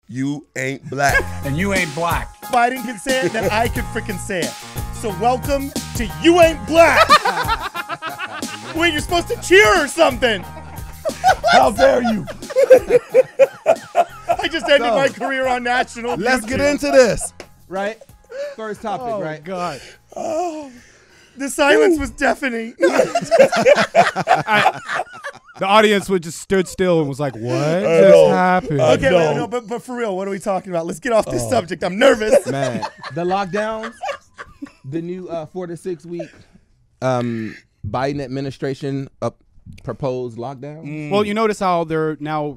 You ain't black. And you ain't black. If Biden can say it, then I can freaking say it. So welcome to You Ain't Black. Wait, you're supposed to cheer or something. How dare you? I just ended my career on national. Let's YouTube. get into this. Right? First topic, Oh, right? God. Oh, the silence was deafening. The audience would just stood still and was like, what know. just happened? Okay, wait, no, but for real, what are we talking about? Let's get off this subject. I'm nervous. Man, the lockdowns, the new 4 to 6 week Biden administration proposed lockdown. Well, you notice how they're now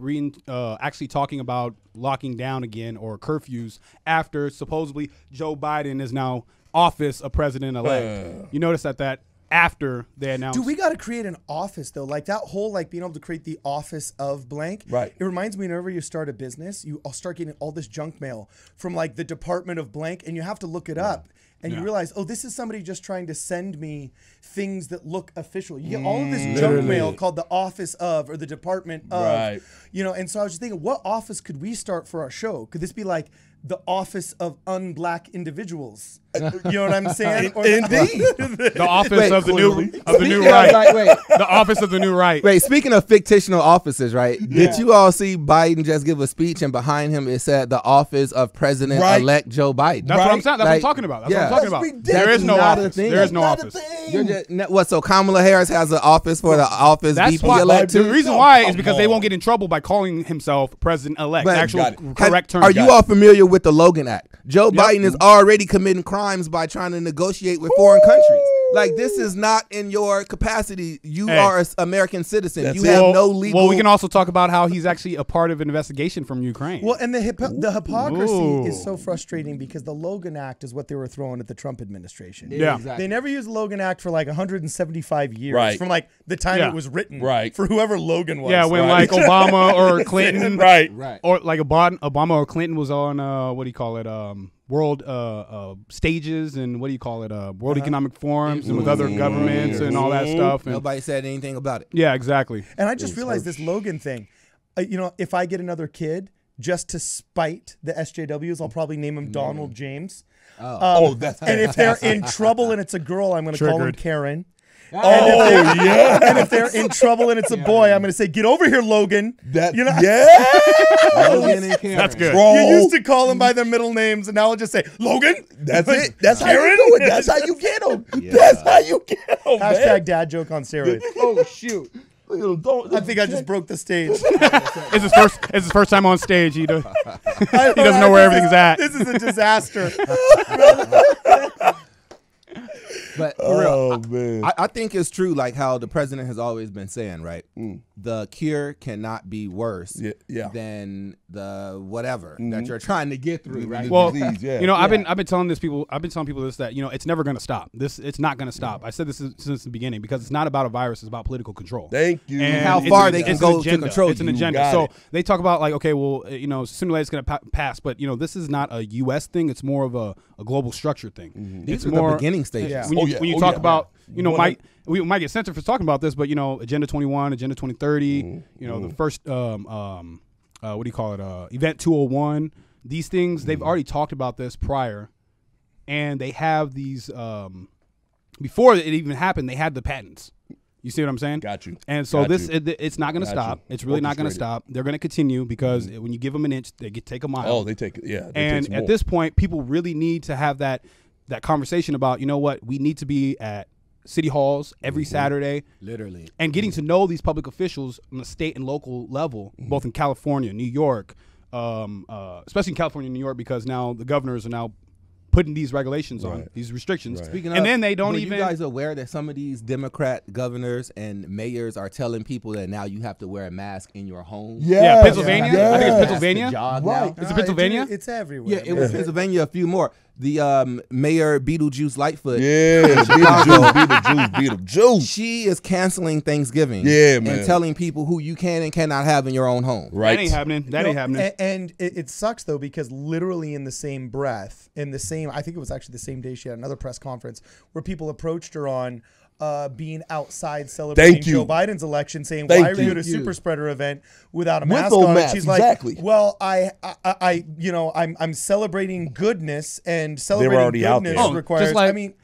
actually talking about locking down again or curfews after supposedly Joe Biden is now office of president-elect. You notice that after they announced. Dude, we got to create an office, though. Like that whole, being able to create the office of blank. Right. It reminds me whenever you start a business, I'll start getting all this junk mail from the department of blank, and you have to look it up. And you realize, oh, this is somebody just trying to send me things that look official. You get all of this junk mail called the office of or the department of. Right. And so I was just thinking, what office could we start for our show? Could this be like the office of unblack individuals? You know what I'm saying? Or Indeed. The office of the new Right. right. Wait, The office of the new right. wait. Speaking of fictional offices, right? Did you all see Biden just give a speech and behind him it said the office of President-elect Joe Biden? That's what I'm saying. That's what I'm talking about. That's what I'm talking about. ridiculous. There is no That's not a office. thing. There is no Not a office. thing. You're just, what? So Kamala Harris has an office for the office That's VP why. elect The too? reason why is Come because they on. won't get in trouble by calling himself president-elect. But- The actual Got it. correct term. Are you all familiar with the Logan Act? Joe Yep. Biden is already committing crimes by trying to negotiate with foreign countries. Like, this is not in your capacity. You are an American citizen. That's You it. have no legal. Well, we can also talk about how he's actually a part of an investigation from Ukraine. Well, and the hypocrisy Ooh. is so frustrating because the Logan Act is what they were throwing at the Trump administration. Yeah. Exactly. They never used the Logan Act for 175 years. Right. From the time Yeah. it was written. Right. For whoever Logan was. yeah, when right. Obama or Clinton, Right. Right. or Obama or Clinton was on what do you call it? World stages and what do you call it? World Economic Forums and with other governments and all that stuff. And Nobody said anything about it. yeah, exactly. And I just realized this Logan thing. If I get another kid, just to spite the SJWs, I'll probably name him Donald James. That's And if they're in trouble and it's a girl, I'm going to call him Triggered. Karen. yeah. And if they're in trouble and it's a boy, I'm going to say, "Get over here, Logan." That, You know- yeah. Logan and Karen. That's good. Bro. You used to call them by their middle names, and now I'll just say, "Logan." That's it. That's how Karen? you do it. That's how you get them. That's how you get them, Hashtag dad joke on steroids. Oh, shoot. man. I think I just broke the stage. It's his first time on stage. He doesn't know where everything's at. This is a disaster. But for real, Oh, man. I think it's true, like how the president has always been saying, right? The cure cannot be worse Yeah. than the whatever that you're trying to get through, right? Well, disease, yeah. I've been telling people this that it's never going to stop. It's not going to stop. I said this since the beginning because it's not about a virus. It's about political control. Thank you. And how it's far they can it's an go to agenda. control It's an you. agenda. Got So it. they talk about sooner or later it's going to pass, but this is not a U.S. thing. It's more of a global structure thing. These It's are more the beginning stages. Yeah. when you talk about we might get censored for talking about this, but Agenda 21, Agenda 2030, the first what do you call it? Event 201. These things they've already talked about this prior, and they have these before it even happened. They had the patents. You see what I'm saying? Got you. And so Got you. it's not going to Got stop. you. It's really not going to Orchestrated. stop. They're going to continue because when you give them an inch, they take a mile. Oh, they take it. Yeah. They And take some at more. this point, people really need to have that conversation about, what, we need to be at city halls every Saturday Literally. and getting to know these public officials on the state and local level, both in California, New York, especially in California and New York, because now the governors are now putting these regulations on, these restrictions. Speaking and of, then they don't were even. you guys aware that some of these Democrat governors and mayors are telling people that now you have to wear a mask in your home? Yeah, Pennsylvania? Yeah. I think it's That's Pennsylvania. the job Right. now. Is it Pennsylvania? It's everywhere. Yeah, it was Pennsylvania. A few more. The Mayor Beetlejuice Lightfoot. Yeah. Beetlejuice. She is canceling Thanksgiving. Yeah, man. And telling people who you can and cannot have in your own home. Right. That ain't happening. That ain't happening. And it sucks though because literally in the same breath, I think it was actually the same day she had another press conference where people approached her on, being outside celebrating Thank you. Joe Biden's election, saying, Thank "Why are you at a you. super spreader event without a With mask no on?" mask, She's exactly. like, "Well, I'm celebrating goodness, and celebrating already out goodness there. Oh, requires. just like- I mean,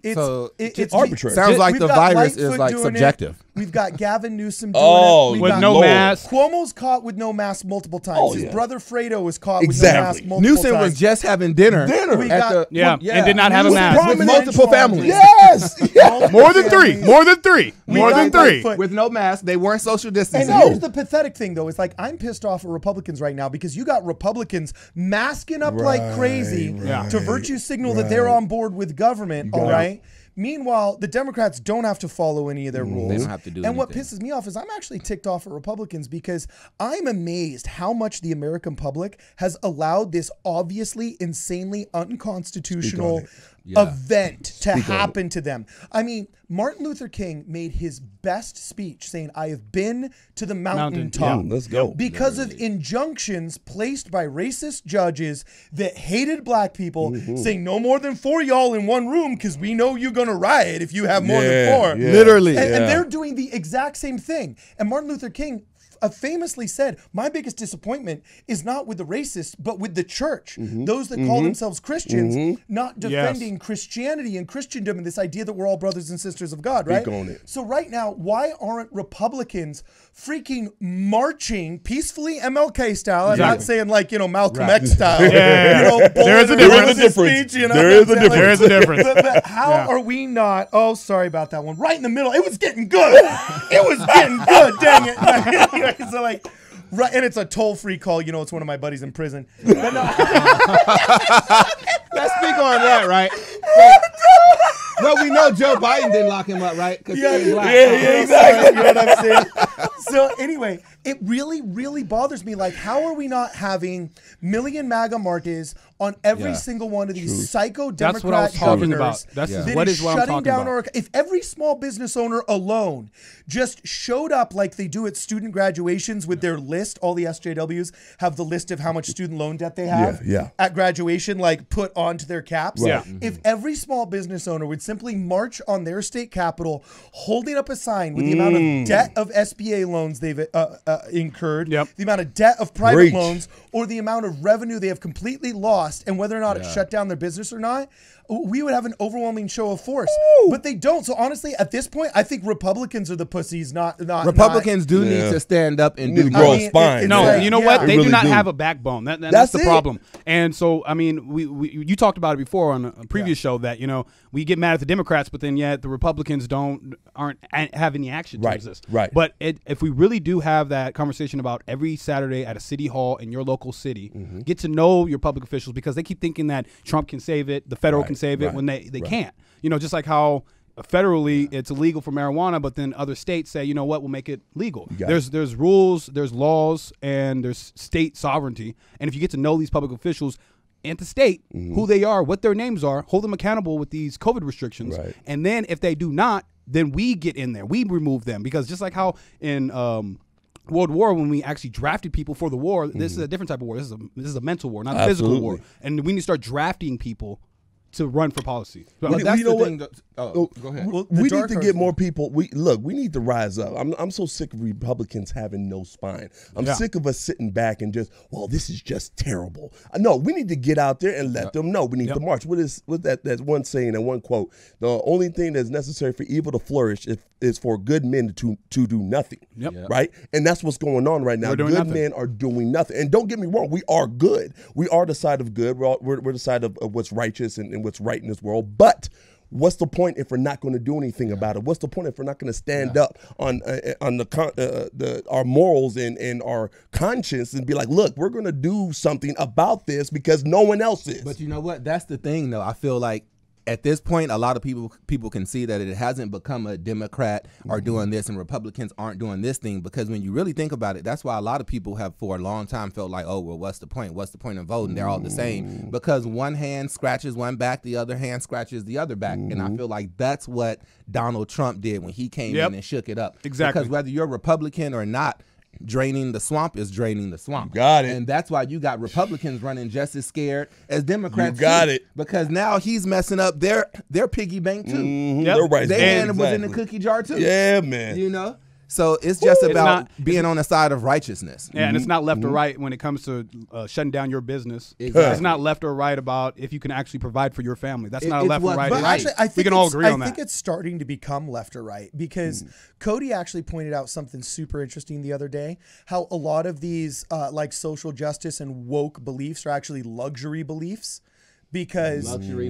it's arbitrary. Sounds like We've the got virus is Lightfoot like doing subjective. It. We've got Gavin Newsom doing Oh, it. We've With got no Lord. mask. Cuomo's caught with no mask multiple times. Oh, His yeah. brother Fredo was caught Exactly. with no mask multiple Newsom times. was just having dinner. We at got- the, Yeah, and did not have a Newsom mask. with prominent multiple charges. families. Yes. yes. More than three. More than three. More got than three. Lightfoot. with no mask. They weren't social distancing. And here's the pathetic thing, though, is like I'm pissed off at Republicans right now because you got Republicans masking up like crazy Yeah. to virtue signal that they're on board with government. All right. Meanwhile, the Democrats don't have to follow any of their rules. They don't have to do And what anything. pisses me off is I'm actually ticked off at Republicans because I'm amazed how much the American public has allowed this obviously insanely unconstitutional event to happen to them. I mean, Martin Luther King made his best speech saying, "I have been to the mountaintop." Let's go. Because of injunctions placed by racist judges that hated black people, saying no more than 4 y'all in one room because we know you're going to riot if you have more than 4. Yeah. Literally. And they're doing the exact same thing. And Martin Luther King famously said, "My biggest disappointment is not with the racists, but with the church. Those that call themselves Christians, not defending Christianity and Christendom and this idea that we're all brothers and sisters of God," right? on it. So right now, why aren't Republicans freaking marching peacefully MLK style? I'm not saying like, Malcolm X style. Yeah. There is a difference. Speech, There is a difference. There is a difference. But how are we not? Oh, sorry about that one. Right in the middle. It was getting good. It was getting good. Dang it. So like, right, and it's a toll-free call. It's one of my buddies in prison. But no. Let's speak on that, right? Well, we know Joe Biden didn't lock him up, right? Because he's black. Exactly. You know what I'm saying? So anyway, it really, really bothers me. Like, how are we not having million MAGA marches on every single one of these psycho That's what I was Democrat talking governors? about. That's that what is is what I'm shutting talking down about. if every small business owner alone just showed up like they do at student graduations with their list, all the SJWs have the list of how much student loan debt they have at graduation, like put onto their caps. Right. If every small business owner would simply march on their state capitol holding up a sign with the amount of debt of SBA loans they've incurred, the amount of debt of private loans, or the amount of revenue they have completely lost, and whether or not it shut down their business or not, we would have an overwhelming show of force. But they don't. So honestly, at this point, I think Republicans are the pussies, not Republicans do need to stand up and do grow more. a spine. No, like, you know what? They They really do not do. have a backbone. That's the it. problem. And so, I mean, you talked about it before on a previous show that we get mad at the Democrats, but then yet the Republicans aren't have any action towards this. Right. But if we really do have that conversation about every Saturday at a city hall in your local city, get to know your public officials, because they keep thinking that Trump can save it, the federal can save it, when they can't. Just like how federally it's illegal for marijuana, but then other states say, you know what, we'll make it legal. There's rules, there's laws, and there's state sovereignty. And if you get to know these public officials at the state, who they are, what their names are, hold them accountable with these COVID restrictions. Right. And then if they do not, then we get in there, we remove them. Because just like how in World War, when we actually drafted people for the war, this is a different type of war. This is a mental war, not a physical war. And we need to start drafting people to run for policy. Well, that's know the what? thing. Go ahead. Well, We need dark to horse get thing. more people. We need to rise up. I'm so sick of Republicans having no spine. I'm sick of us sitting back and just, well, this is just terrible. No, we need to get out there and let them know. We need to march. What that one saying and one quote? The only thing that's necessary for evil to flourish is for good men to do nothing. Right? And that's what's going on right now. Good men are doing nothing. And don't get me wrong, we are good. We are the side of good. We're the side of what's righteous and what's right in this world. But what's the point if we're not going to do anything about it? What's the point if we're not going to stand up on our morals and our conscience and be like, look, we're going to do something about this because no one else is. But you know what? That's the thing, though. I feel like at this point, a lot of people can see that it hasn't become a Democrat are doing this and Republicans aren't doing this thing, because when you really think about it, that's why a lot of people have for a long time felt like, oh, well, what's the point? What's the point of voting? They're all the same, because one hand scratches one back, the other hand scratches the other back. And I feel like that's what Donald Trump did when he came in and shook it up. Exactly. Because whether you're Republican or not, draining the swamp is draining the swamp. You got it. And that's why you got Republicans running just as scared as Democrats. You got it. Because now he's messing up their piggy bank too. Yep. Their hand was in the cookie jar too. Yeah, man. You know? So it's just about being on the side of righteousness. Yeah, and it's not left or right when it comes to shutting down your business. Exactly. It's not left or right about if you can actually provide for your family. That's not a left or right. But actually, I think we can all agree on that. I think it's starting to become left or right because Cody actually pointed out something super interesting the other day, how a lot of these like social justice and woke beliefs are actually luxury beliefs. Because in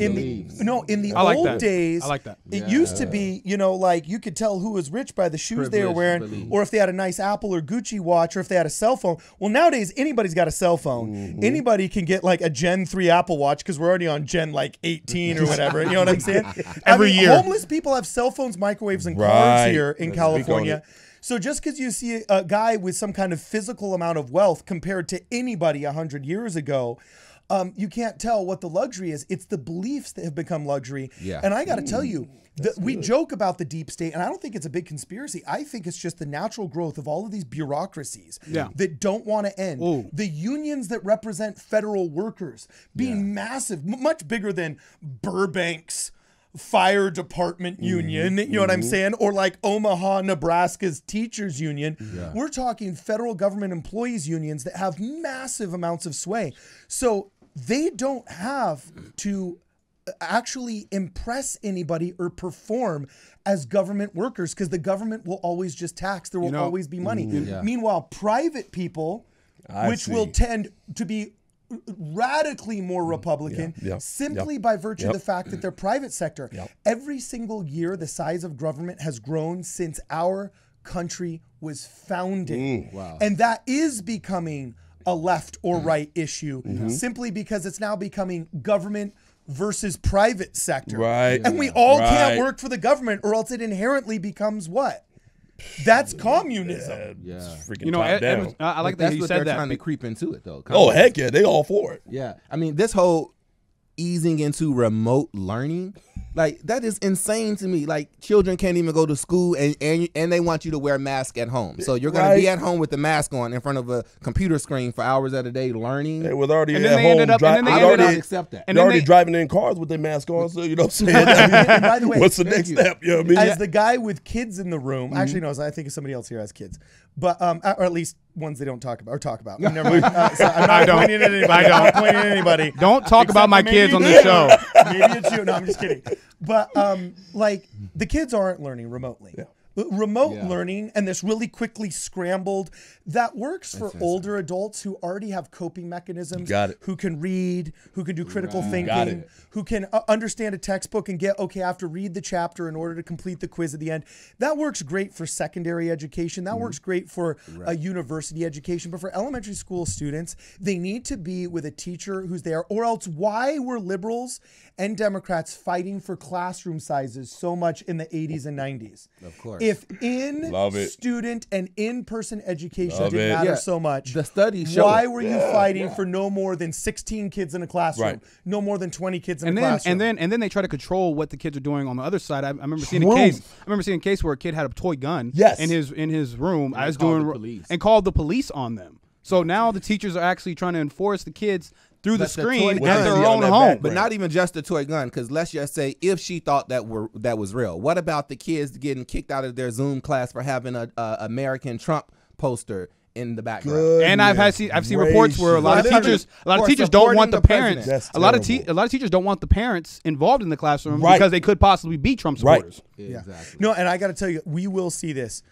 the old days, it used to be, you know, like you could tell who was rich by the shoes they were wearing, or if they had a nice Apple or Gucci watch, or if they had a cell phone. Well, nowadays anybody's got a cell phone. Anybody can get like a Gen 3 Apple Watch because we're already on Gen like 18 or whatever. You know what I'm saying? Every year, homeless people have cell phones, microwaves, and cars here in California. So just because you see a guy with some kind of physical amount of wealth compared to anybody 100 years ago, you can't tell what the luxury is. It's the beliefs that have become luxury. Yeah. And I got to tell you, we joke about the deep state, and I don't think it's a big conspiracy. I think it's just the natural growth of all of these bureaucracies that don't want to end. Ooh. The unions that represent federal workers being massive, much bigger than Burbank's fire department union, you know what I'm saying? Or like Omaha, Nebraska's teachers union. We're talking federal government employees unions that have massive amounts of sway. So they don't have to actually impress anybody or perform as government workers because the government will always just tax. There will always be money. Meanwhile, private people, which will tend to be radically more Republican simply by virtue of the fact that they're private sector. Every single year, the size of government has grown since our country was founded. And that is becoming a left or right issue simply because it's now becoming government versus private sector. And we all can't work for the government or else it inherently becomes what? That's communism. Freaking top down. I like that you said that. They're trying to creep into it though. Oh heck yeah, they all for it. Yeah, I mean this whole easing into remote learning, like that is insane to me. Like children can't even go to school and they want you to wear a mask at home. So you're going to be at home with the mask on in front of a computer screen for hours at a day learning. They was already and at home. I don't accept that. And they're already driving in cars with their mask on. So you know what I'm saying? And by the way, what's the next step? You know what I mean? As the guy with kids in the room, actually no, I think somebody else here has kids, but or at least ones they don't talk about or talk about. Never mind. So I'm not pointing at anybody. I'm not pointing at anybody. Don't talk about my kids on the show. Maybe it's you. No, I'm just kidding. But like the kids aren't learning remotely. Remote learning and this really quickly scrambled that works for older adults who already have coping mechanisms, who can read, who can do critical thinking, who can understand a textbook and get, okay, I have to read the chapter in order to complete the quiz at the end. That works great for secondary education. That works great for a university education. But for elementary school students, they need to be with a teacher who's there, or else why were liberals and Democrats fighting for classroom sizes so much in the 80s and 90s? Of course. If in-student and in-person education didn't matter so much, the studies show why were you fighting for no more than 16 kids in a classroom, no more than 20 kids in a classroom? And then they try to control what the kids are doing on the other side. I remember seeing a case. I remember seeing a case where a kid had a toy gun in his room. And called the police on them. So now the teachers are actually trying to enforce the kids through the screen at their own home. But not even just a toy gun, because let's just say if she thought that was real. What about the kids getting kicked out of their Zoom class for having a American Trump poster in the background? And I've seen reports where a lot of teachers don't want the parents. A lot of teachers don't want the parents involved in the classroom because they could possibly be Trump supporters. Exactly. No, and I got to tell you, we will see this.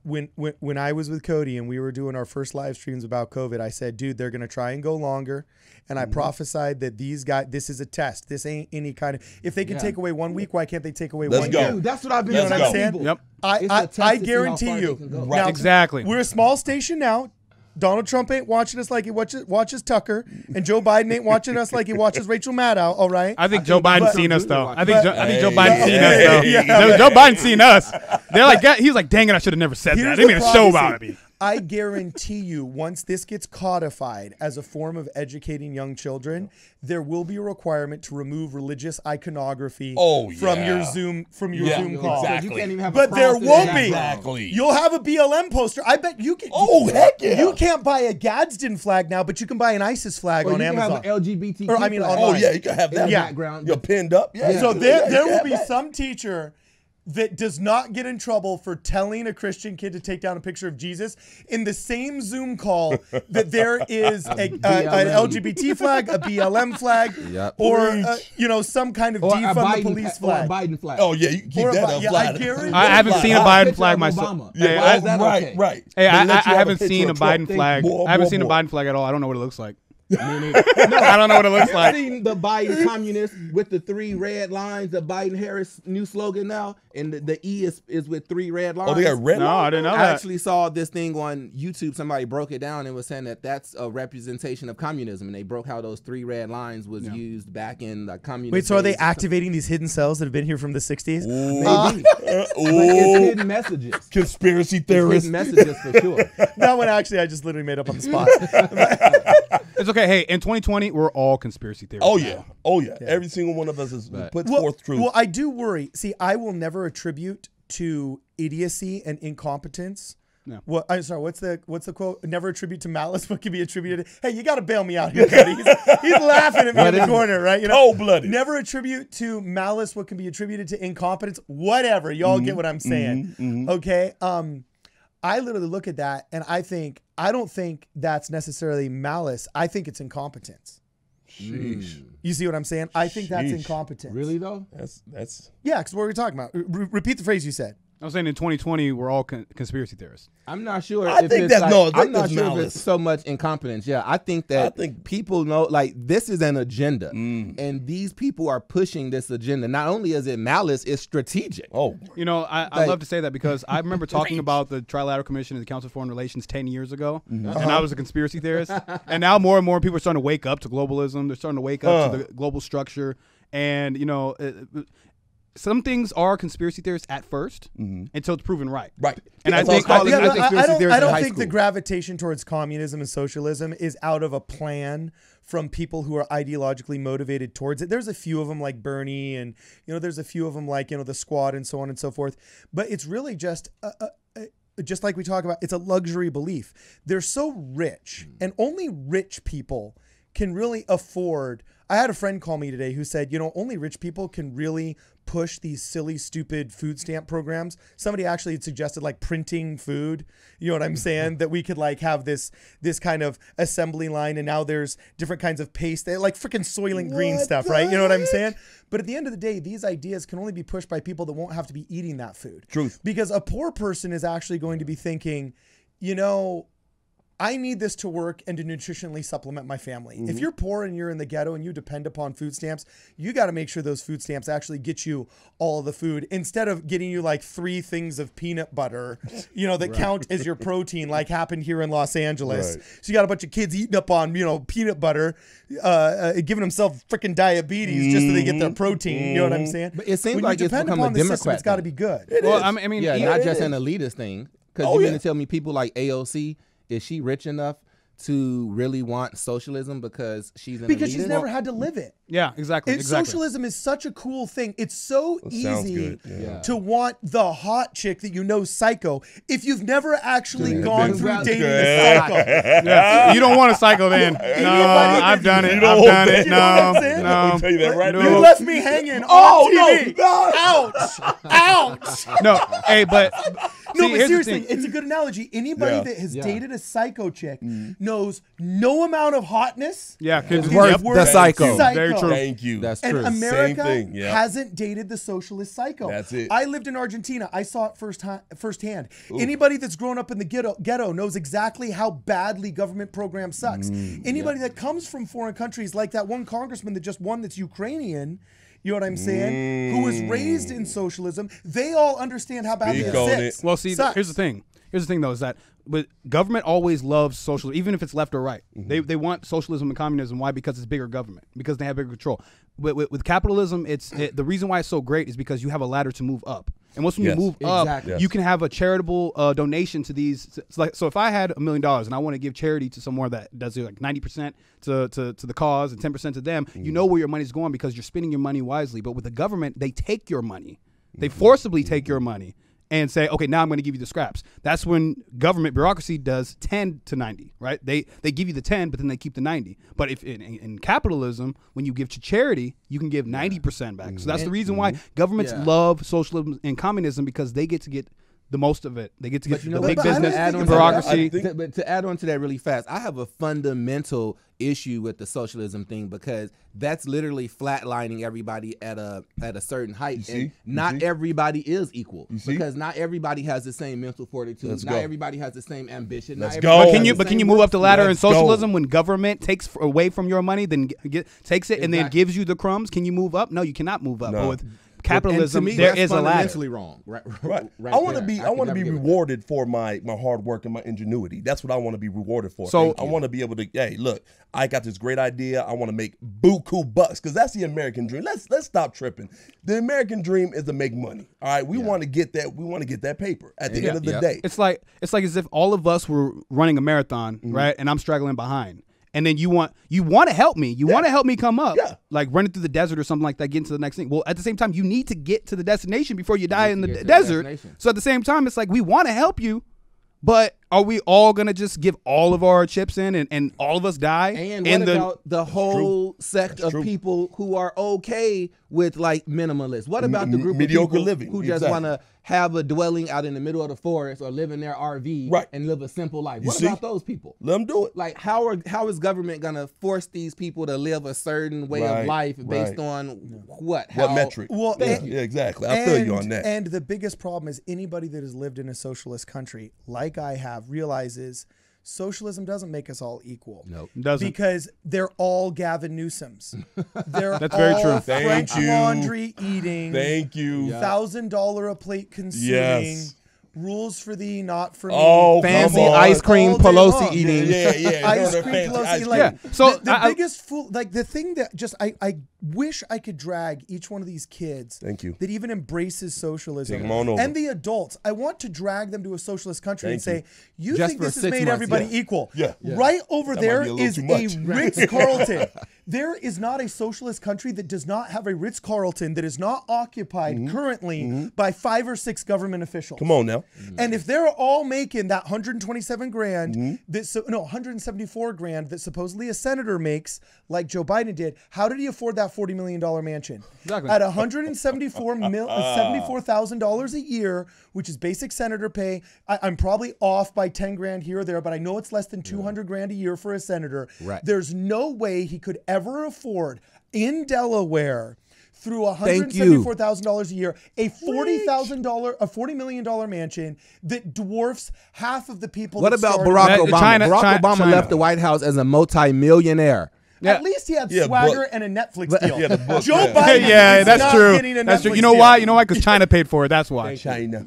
When I was with Cody and we were doing our first live streams about COVID, I said, dude, they're going to try and go longer. And I prophesied that these guys, this is a test. This ain't any kind of, if they can take away 1 week, why can't they take away 1 year? Dude, that's what I've been telling people. Yep. I guarantee you. Now, exactly. We're a small station now. Donald Trump ain't watching us like he watches Tucker, and Joe Biden ain't watching us like he watches Rachel Maddow. All right. I think Joe Biden's seen us though. I think Joe Biden's seen us though. Joe Biden's seen us. They're like, he's like, dang it, I should have never said that. They made a show about it. I guarantee you, once this gets codified as a form of educating young children, there will be a requirement to remove religious iconography from your Zoom Zoom call. Exactly. You can't even have But there won't be. Exactly. You'll have a BLM poster. I bet you can. Heck yeah. You can't buy a Gadsden flag now, but you can buy an ISIS flag Or on you can Amazon. have an LGBT. Or, I mean, flag. online. You can have that. Background. You're pinned up. Yeah. So there will be some teacher that does not get in trouble for telling a Christian kid to take down a picture of Jesus in the same Zoom call that there is an LGBT flag, a BLM flag, or some kind of defund the police flag. Or a Biden flag. Oh yeah, you can keep that up. I guarantee. I haven't seen a Biden flag myself. Yeah, okay? right. Hey, I They let you have a haven't picture seen a of Trump. Biden flag. More, I haven't more, seen a more. Biden flag at all. I don't know what it looks like. I don't know what it looks like. I've seen the Biden communist with the 3 red lines, the Biden-Harris new slogan now, and the E is with 3 red lines. Oh, they got red. No, I didn't know I that. actually saw this thing on YouTube. Somebody broke it down and was saying that that's a representation of communism, and they broke how those 3 red lines was used back in the communist. Wait, so are they days. activating these hidden cells that have been here from the 60s? Maybe. But it's hidden messages. Conspiracy It's theorists. hidden messages for sure. That one actually I just literally made up on the spot. It's okay. Hey, in 2020, we're all conspiracy theorists. Oh yeah. Every single one of us is put forth truth. Well, I do worry. See, I will never attribute to idiocy and incompetence. No. What I'm sorry. What's the quote? Never attribute to malice what can be attributed. Hey, you got to bail me out here, buddy. He's laughing at me in the corner, right? Cold-blooded. Never attribute to malice what can be attributed to incompetence. Whatever. Y'all get what I'm saying. Okay. I literally look at that and I don't think that's necessarily malice. I think it's incompetence. Sheesh. You see what I'm saying? I think that's incompetence. Really though? That's. Yeah, because what were we talking about? Repeat the phrase you said. I'm saying in 2020, we're all conspiracy theorists. I'm not sure. I if think it's that- like, no, I think I'm not that's sure if malice. it's so much incompetence. Yeah, I think people know, like, this is an agenda, and these people are pushing this agenda. Not only is it malice, it's strategic. Oh. You know, I love to say that because I remember talking about the Trilateral Commission and the Council of Foreign Relations 10 years ago, and I was a conspiracy theorist. And now more and more people are starting to wake up to globalism. They're starting to wake up to the global structure. And, you know, some things are conspiracy theorists at first until it's proven right. Right. And That's I think all it's called. I don't think school. the gravitation towards communism and socialism is out of a plan from people who are ideologically motivated towards it. There's a few of them like Bernie and, there's a few of them like, the Squad and so on and so forth. But it's really just like we talk about, it's a luxury belief. They're so rich and only rich people can really afford. I had a friend call me today who said, only rich people can really push these silly, stupid food stamp programs. Somebody actually had suggested like printing food. You know what I'm saying? That we could like have this kind of assembly line, and now there's different kinds of paste. They like freaking Soylent Green stuff, right? You know what I'm saying? But at the end of the day, these ideas can only be pushed by people that won't have to be eating that food. Truth. Because a poor person is actually going to be thinking, I need this to work and to nutritionally supplement my family. If you're poor and you're in the ghetto and you depend upon food stamps, you got to make sure those food stamps actually get you all of the food instead of getting you like 3 things of peanut butter, that count as your protein, like happened here in Los Angeles. Right. So you got a bunch of kids eating up on, peanut butter, giving themselves freaking diabetes just so they get their protein. You know what I'm saying? But it seems When like you it's depend become a upon the system, Democrat it's got to thing. be good. Well, I mean, Yeah, even- not just an elitist thing. Because you mean to tell me people like AOC, is she rich enough to really want socialism because she's an Because elitist? she's never had to live it. Yeah, exactly. Socialism is such a cool thing. It's so sounds easy good, yeah. to want the hot chick that psycho if you've never actually gone been through through dating it. a psycho. Yeah. You don't want a psycho then. No, Anybody I've done it. You don't I've want done that. it. You know what I'm No, saying? no. Let me tell you that right No. You now. left me hanging Oh, on TV. no. Ouch. Ouch. No, hey, but No, see, but here's the seriously, thing. it's a good analogy. Anybody Yeah. that has Yeah. dated a psycho chick knows no amount of hotness Yeah, It's because worth worth the psycho. Very true. Thank you. That's And true. America Same thing, yeah. hasn't dated the socialist psycho. That's it. I lived in Argentina. I saw it firsthand. Anybody that's grown up in the ghetto knows exactly how badly government program sucks. Anybody that comes from foreign countries, like that one congressman that just won that's Ukrainian, you know what I'm saying, who was raised in socialism, they all understand how badly Speak it on sits. it. Well, see, Sucks. here's the thing. Here's the thing, though, is that but government always loves socialism, even if it's left or right. They want socialism and communism. Why? Because it's bigger government. Because they have bigger control. With capitalism, the reason why it's so great is because you have a ladder to move up. And once when you move up, you can have a charitable donation to these. So if I had $1 million and I want to give charity to somewhere that does like 90% to the cause and 10% to them, you know where your money's going because you're spending your money wisely. But with the government, they take your money. They forcibly take your money and say, okay, now I'm going to give you the scraps. That's when government bureaucracy does 10 to 90, right? They give you the 10, but then they keep the 90. But if in capitalism, when you give to charity, you can give 90% back. So that's the reason why governments love socialism and communism, because they get to get the most of it. They get to get the big business, the bureaucracy. But to add on to that really fast, I have a fundamental issue with the socialism thing, because that's literally flatlining everybody at a certain height, and not everybody is equal, because not everybody has the same mental fortitude. Not everybody has the same ambition. Let's go. But can you move up the ladder in socialism when government takes away from your money, then takes it and then gives you the crumbs? Can you move up? No, you cannot move up. But with capitalism, me, there is a ladder. Fundamentally wrong. Right. I want to be rewarded for my hard work and my ingenuity. That's what I want to be rewarded for. So I want to be able to, hey, look, I got this great idea. I want to make buku bucks, because that's the American dream. Let's stop tripping. The American dream is to make money. All right, we want to get that. We want to get that paper at the end of the day. It's like as if all of us were running a marathon, right? And I'm struggling behind. And then you want to help me. You want to help me come up, like running through the desert or something like that, getting to the next thing. Well, at the same time, you need to get to the destination before you die in the desert. So at the same time, it's like we want to help you, but are we all going to just give all of our chips in and all of us die? And what about the whole sect of people who are okay with like minimalists? What about the group of mediocre living who just want to have a dwelling out in the middle of the forest or live in their RV and live a simple life? What about those people? Let them do it. Like how is government going to force these people to live a certain way of life based on what? What metric? Well, yeah, exactly. I feel you on that. And the biggest problem is anybody that has lived in a socialist country, like I have, realizes socialism doesn't make us all equal. No, it doesn't. Because they're all Gavin Newsoms. They're That's all very true. French laundry eating. Thank you. $1,000 a plate consuming. Yes. Rules for thee, not for me. Oh, fancy ice cream Pelosi eating. Yeah. Ice cream Pelosi. Like, So the biggest fool, like the thing that just I wish I could drag each one of these kids. Thank you. That even embraces socialism. Take them on over. And the adults. I want to drag them to a socialist country and say, you Just think for this has 6 made months, everybody equal. Yeah. Right over That there might be a little is too a much. Ritz-Carlton. There is not a socialist country that does not have a Ritz-Carlton that is not occupied currently by 5 or 6 government officials. Come on now. And if they're all making that 127 grand, that 174 grand that supposedly a senator makes, like Joe Biden did, how did he afford that $40 million mansion? Exactly. At $174,000 a year, which is basic senator pay. I'm probably off by 10 grand here or there, but I know it's less than 200 grand a year for a senator. Right. There's no way he could ever afford in Delaware, through $174,000 a year, a $40 million mansion that dwarfs half of the people. What about Barack Obama? Barack Obama left the White House as a multi-millionaire. Yeah. At least he had swagger and a Netflix deal. Joe Biden, that's true. That's true. You know why? Because China paid for it. That's why. China.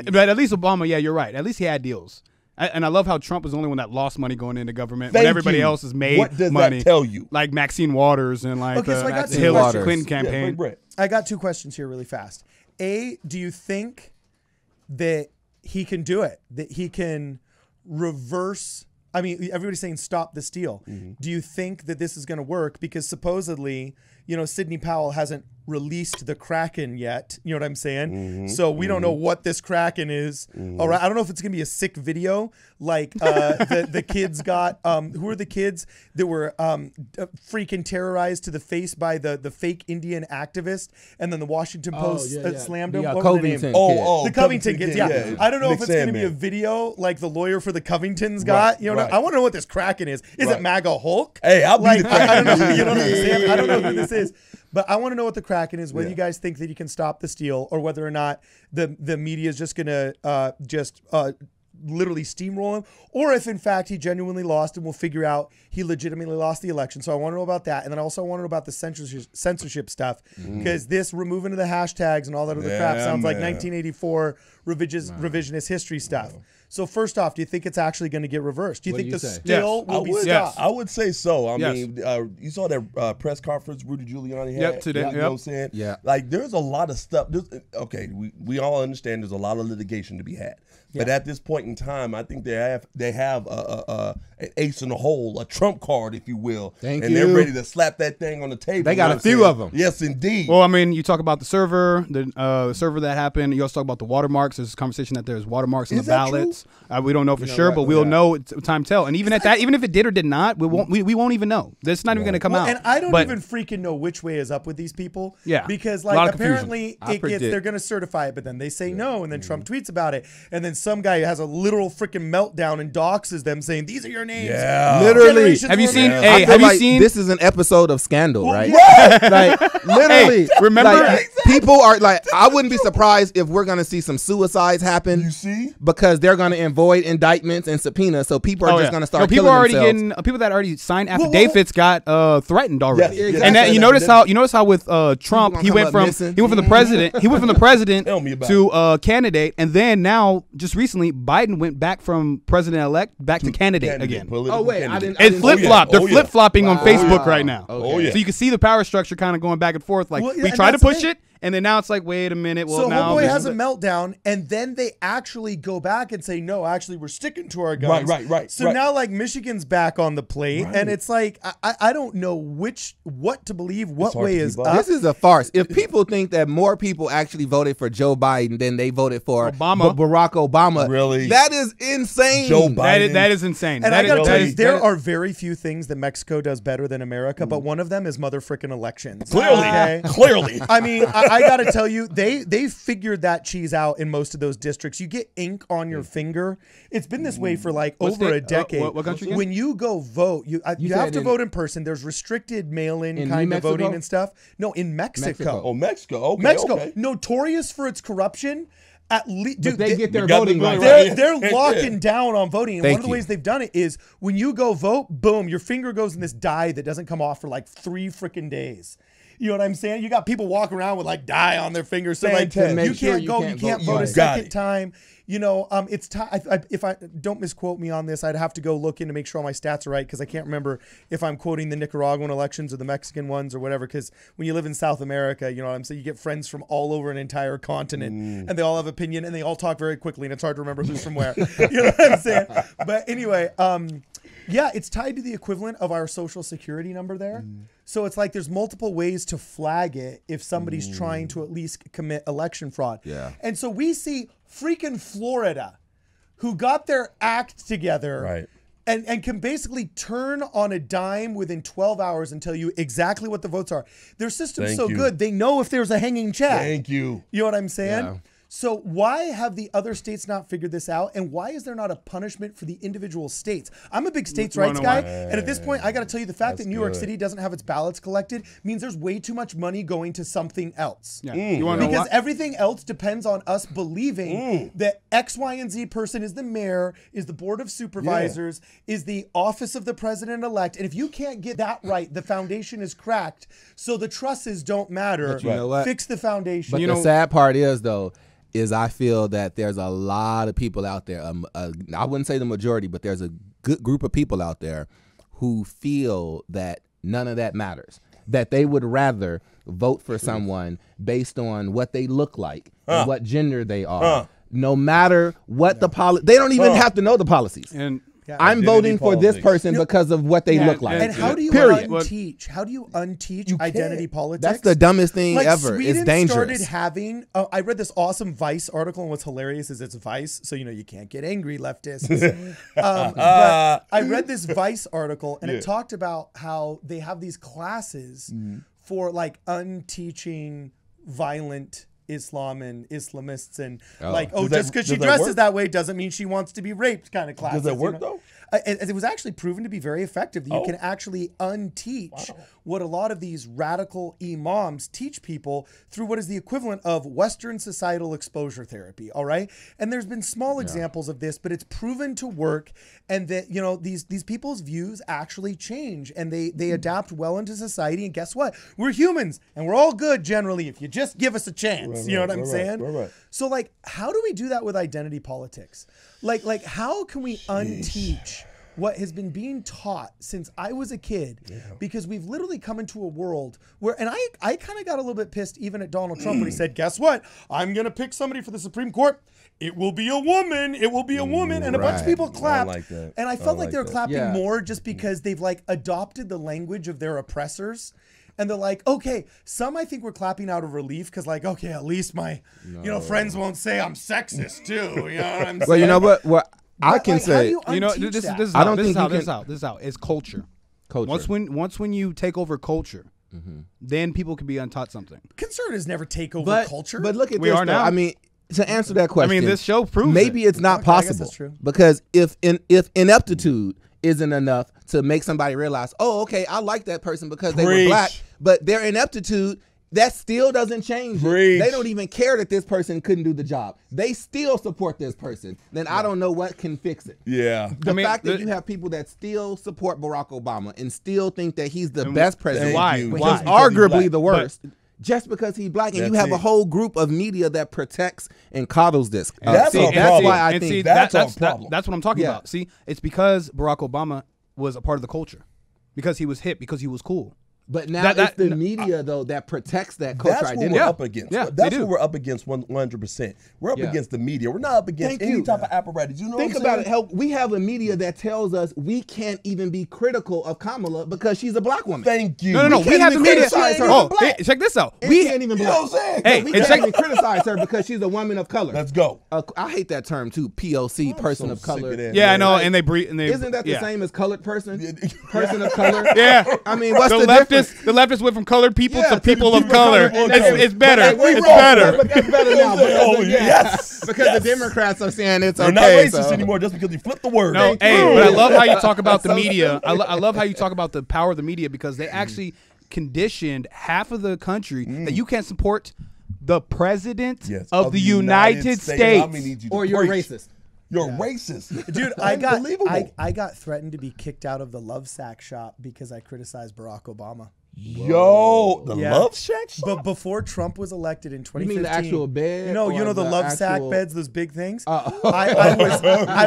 But at least Obama, you're right. At least he had deals. And I love how Trump was the only one that lost money going into government when everybody else has made money. What does that tell you? Like Maxine Waters and like the Hillary Clinton campaign. I got 2 questions here really fast. A, do you think that he can do it? That he can reverse... I mean, everybody's saying stop the steal. Do you think that this is going to work? Because supposedly, Sidney Powell hasn't released the Kraken yet. You know what I'm saying? So we don't know what this Kraken is. All right. I don't know if it's going to be a sick video like the kids got. Who are the kids that were freaking terrorized to the face by the fake Indian activist, and then the Washington Post slammed him? What was the name? The Covington kids. Yeah. I don't know if it's going to be a video like the lawyer for the Covingtons got. I want to know what this Kraken is. Is it MAGA Hulk? Hey, I'll be the Kraken. I don't know. You know what I'm saying? I don't know who this is. But I want to know what the Kraken is, whether you guys think that you can stop the steal, or whether or not the media is just going to literally steamroll him, or if in fact he genuinely lost and we'll figure out he legitimately lost the election. So I want to know about that. And then I also want to know about the censorship stuff, because this removing of the hashtags and all that other crap sounds like 1984 revisionist history stuff. So first off, do you think it's actually going to get reversed? Do you think this Yes. will be stopped? I would say so. I Yes. mean, you saw that press conference Rudy Giuliani had. Today. You know what I'm saying? Yeah. Like, there's a lot of stuff. Okay, we all understand there's a lot of litigation to be had. But at this point in time, I think they have an ace in the hole, a trump card, if you will. Thank and you. they're ready to slap that thing on the table. They got a few of them. Yes, indeed. Well, I mean, you talk about the server, the server that happened. You also talk about the watermarks. There's a conversation that there's watermarks in the ballots. We don't know for sure, but we'll know. It's time tell. And even at that, even if it did or did not, we won't even know. That's not even going to come out. And I don't even freaking know which way is up with these people. Yeah. Because A lot of apparently they're going to certify it, but then they say no, and then Trump tweets about it, and then some guy has a literal freaking meltdown and doxes them, saying these are your names. Yeah. Literally. Have you seen? I Hey, feel have you like seen? this is an episode of Scandal, right? Like, Hey, literally. remember? Like, people are like, I wouldn't be surprised if we're gonna see some suicides happen. You see? Because they're gonna avoid indictments and subpoenas, so people are just gonna start people killing are already themselves. getting people that already signed affidavits got threatened already. Yes, And exactly. you notice how with Trump gonna he come went up from missing. the president Tell me about to candidate, and then now just recently Biden went back from president-elect back to candidate again. Oh wait, I didn't. It's flip-flop. They're flip-flopping on Facebook right now. Oh, yeah. So you can see the power structure kind of going back and forth. Like, we try to push it, and then now it's like, wait a minute. Well, So now homeboy has a meltdown, and then they actually go back and say, no, actually, we're sticking to our guns. Right. So now, like, Michigan's back on the plate, and it's like, I don't know what to believe, what way is up. This is a farce. If people think that more people actually voted for Joe Biden than they voted for Barack Obama, Really? that is insane. Joe Biden. That is insane. And I gotta tell you, there that are very few things that Mexico does better than America, but one of them is mother frickin' elections. Clearly. Okay? Clearly. I mean, I gotta tell you, they figured that cheese out in most of those districts. You get ink on your finger. It's been this way for like over a decade. What country again? When you go vote, you have to vote in person. There's restricted mail-in kind of voting and stuff. No, in Mexico. Oh, Mexico. Okay. Mexico, Okay. notorious for its corruption. At least, dude, they get their got the voting rights. right. they're locking down on voting. And Thank one of the you. ways they've done it is when you go vote, boom, your finger goes in this dye that doesn't come off for like 3 freaking days. You know what I'm saying? You got people walking around with like dye on their fingers. So like you can't vote a second time. You know, it's if I don't misquote me on this, I'd have to go look in to make sure all my stats are right, because I can't remember if I'm quoting the Nicaraguan elections or the Mexican ones or whatever. Because when you live in South America, you know what I'm saying, you get friends from all over an entire continent, and they all have opinion, and they all talk very quickly, and it's hard to remember who's from where. You know what I'm saying? But anyway, yeah, it's tied to the equivalent of our social security number there. So it's like there's multiple ways to flag it if somebody's trying to at least commit election fraud. Yeah. And so we see freaking Florida, who got their act together, Right. and can basically turn on a dime within 12 hours and tell you exactly what the votes are. Their system's so good, they know if there's a hanging chad. Thank you. You know what I'm saying? Yeah. So why have the other states not figured this out? And why is there not a punishment for the individual states? I'm a big states' rights guy. And at this point, I got to tell you, the fact that New York City doesn't have its ballots collected means there's way too much money going to something else. Yeah. You wanna know Because why? everything else depends on us believing that X, Y, and Z person is the mayor, is the board of supervisors, is the office of the president-elect. And if you can't get that right, the foundation is cracked. So the trusses don't matter. But you know what? Fix the foundation. But the sad part is, though, is I feel that there's a lot of people out there, I wouldn't say the majority, but there's a good group of people out there who feel that none of that matters, that they would rather vote for someone based on what they look like and what gender they are, no matter what the policy. They don't even have to know the policies. And I'm voting for this person because of what they look like. And how do you Period. unteach? How do you unteach identity politics? That's the dumbest thing ever. Sweden it's dangerous. started having. I read this awesome Vice article, and what's hilarious is it's Vice, so you know you can't get angry, leftists. But I read this Vice article, and it talked about how they have these classes for like unteaching violent Islam and Islamists, and just because she dresses that way doesn't mean she wants to be raped kind of classes. Does that work though? And it was actually proven to be very effective. You can actually unteach what a lot of these radical imams teach people through what is the equivalent of Western societal exposure therapy. All right. And there's been small examples of this, but it's proven to work. And that, you know, these people's views actually change and they adapt well into society. And guess what? We're humans and we're all good generally if you just give us a chance. You know what I'm saying? Right. So like, how do we do that with identity politics? Like how can we unteach what has been being taught since I was a kid? Because we've literally come into a world where, and I kind of got a little bit pissed even at Donald Trump when he said, guess what? I'm going to pick somebody for the Supreme Court. It will be a woman. It will be a woman. And a bunch of people clapped. I like that. And I felt like they were clapping more just because they've like adopted the language of their oppressors. And they're like, okay, some I think were clapping out of relief because like, okay, at least my, friends won't say I'm sexist too. You know what I'm saying? Well, you know what I can like, say, this is how it's culture. Once when you take over culture, then people can be untaught something. Conservatives never take over culture. But look at this. Now. I mean, to answer that question, I mean, this show proves maybe it's not possible. That's true. Because if ineptitude isn't enough to make somebody realize, oh, okay, I like that person because they were black, but their ineptitude, that still doesn't change. They don't even care that this person couldn't do the job. They still support this person. Then I don't know what can fix it. Yeah. The fact that you have people that still support Barack Obama and still think that he's the best president, which is arguably the worst. Just because he's black, and you have a whole group of media that protects and coddles this. That's why I think that's our problem. That's what I'm talking about. See, it's because Barack Obama was a part of the culture, because he was hip, because he was cool. But now it's the media, though, that protects that culture identity. That's what we're up against. That's what we're up against 100%. We're up against the media. We're not up against any type of apparatus. You know Think about it. We have a media that tells us we can't even be critical of Kamala because she's a black woman. Thank you. No. We have the media. Hey, check this out. We can't even. You know what I'm saying? Hey, we can't even criticize her because she's a woman of color. Let's go. I hate that term too. POC, person of color. Yeah, I know. And they breathe. Isn't that the same as colored person? Person of color. Yeah. I mean, what's the difference? The leftists went from colored people to people of color. It's better. It's better. But that's better now. Yes. Because the Democrats are saying it's okay. They're not racist anymore just because you flipped the word. No, but I love how you talk about the media. I love how you talk about the power of the media, because they actually conditioned half of the country that you can't support the president of the United States. Or you're racist. You're racist. Dude, I got threatened to be kicked out of the Love Sack shop because I criticized Barack Obama. Yo, the Love Shack shop? But before Trump was elected in 2015. You mean the actual bed? You know the Love Sack beds, those big things? I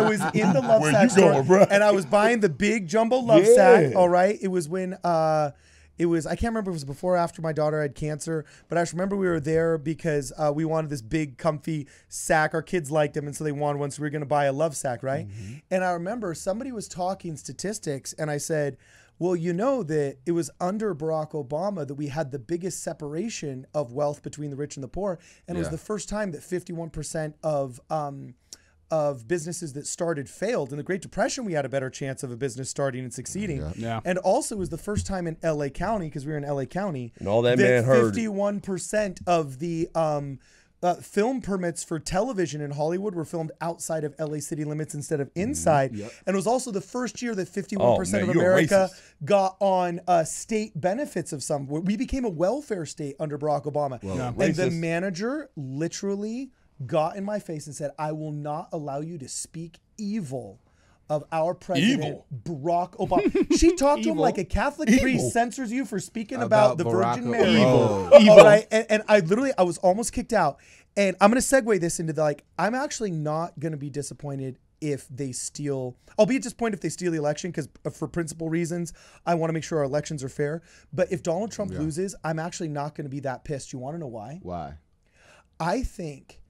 was in the Love Sack store, and I was buying the big jumbo Love Sack, all right? It was when... I can't remember if it was before or after my daughter had cancer, but I just remember we were there because we wanted this big, comfy sack. Our kids liked them, and so they wanted one, so we were going to buy a Love Sack, right? And I remember somebody was talking statistics, and I said, well, you know that it was under Barack Obama that we had the biggest separation of wealth between the rich and the poor, and it was the first time that 51% of businesses that started failed. In the Great Depression, we had a better chance of a business starting and succeeding. And also it was the first time in LA County, because we were in LA County, and all that man heard, 51% of the film permits for television in Hollywood were filmed outside of LA city limits instead of inside. And it was also the first year that 51% of America got on state benefits of some. We became a welfare state under Barack Obama. And the manager literally got in my face and said, I will not allow you to speak evil of our president, Barack Obama. She talked to him like a Catholic priest censors you for speaking about the Virgin Mary. Evil. Right? And I was almost kicked out. And I'm going to segue this into I'm actually not going to be disappointed if they steal. I'll be disappointed if they steal the election, because for principal reasons, I want to make sure our elections are fair. But if Donald Trump loses, I'm actually not going to be that pissed. You want to know why? Why? I think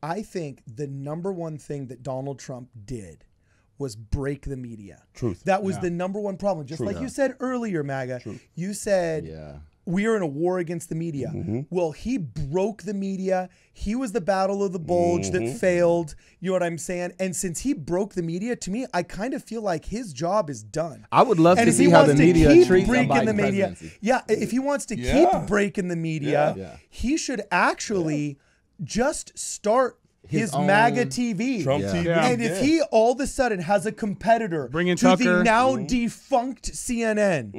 the number one thing that Donald Trump did was break the media. Truth. That was the number one problem. Just like you said earlier, MAGA. You said we are in a war against the media. Well, he broke the media. He was the battle of the bulge that failed. You know what I'm saying? And since he broke the media, to me, I kind of feel like his job is done. I would love to see how the media treats the Biden presidency. Yeah, if he wants to keep breaking the media, he should actually just start his MAGA TV. Trump TV. And if he all of a sudden has a competitor Bring in to Tucker. the now defunct CNN,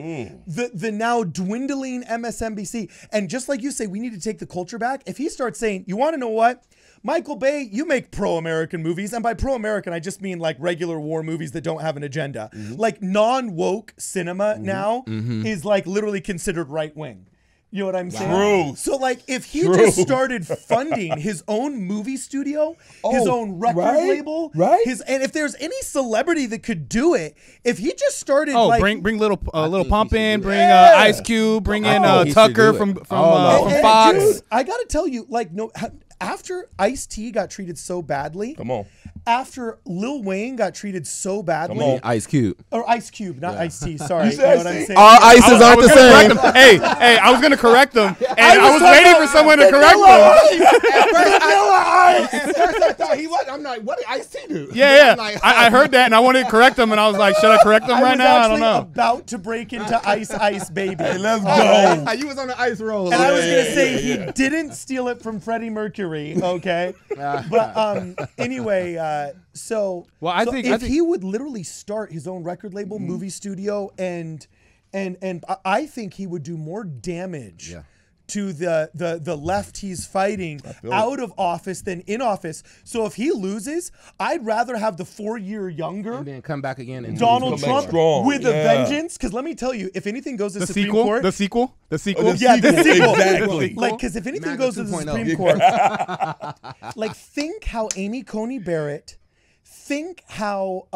the now dwindling MSNBC, and just like you say, we need to take the culture back. If he starts saying, you want to know what? Michael Bay, you make pro-American movies. And by pro-American, I just mean like regular war movies that don't have an agenda. Like non-woke cinema now is like literally considered right-wing. You know what I'm saying? True. So like if he just started funding his own movie studio, his own record label, and if there's any celebrity that could do it, if he just started bring little Pump in, bring Ice Cube, bring in Tucker from Fox. Dude, I got to tell you, like after Ice-T got treated so badly, after Lil Wayne got treated so badly, Ice Cube. Or Ice Cube, not Ice-T, sorry. You know what I'm saying? All ices aren't the same. Hey, I was gonna correct them, and I was waiting for someone to correct them. At first I thought he was. I'm like, what did Ice-T do? Yeah. I heard that, and I wanted to correct them, and I was like, should I correct them right now? I don't know. About to break into Ice Baby. Hey, let's go. You was on the ice roll. And I was gonna say he didn't steal it from Freddie Mercury, okay? But anyway, so I think he would literally start his own record label, movie studio, and I think he would do more damage to the left he's fighting out of office than in office. So if he loses, I'd rather have the 4-year younger And then come back again and Donald Trump strong. with a vengeance. Because let me tell you, if anything goes to the Supreme Court, the sequel. yeah, the sequel. Exactly. Like, because if anything MAGA goes to the 2.0. Supreme Court, like, think how Amy Coney Barrett, think how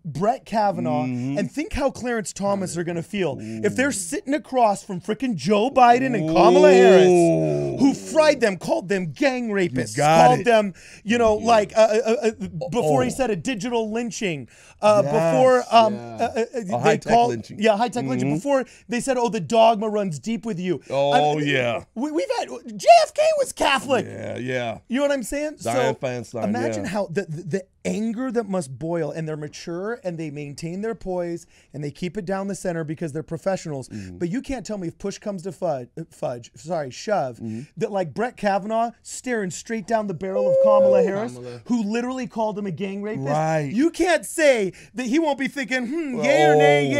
Brett Kavanaugh, and think how Clarence Thomas are going to feel if they're sitting across from frickin' Joe Biden and Kamala Harris, who fried them, called them gang rapists, called them, before he said a digital lynching, before high-tech lynching. Yeah, high-tech lynching. Before they said, oh, the dogma runs deep with you. We've had, JFK was Catholic. Yeah. You know what I'm saying? Dianne Feinstein, Imagine how the anger that must boil, and they're mature and they maintain their poise and they keep it down the center because they're professionals. But you can't tell me if push comes to shove, that like Brett Kavanaugh staring straight down the barrel of Kamala Harris, who literally called him a gang rapist. Right. You can't say that he won't be thinking, yay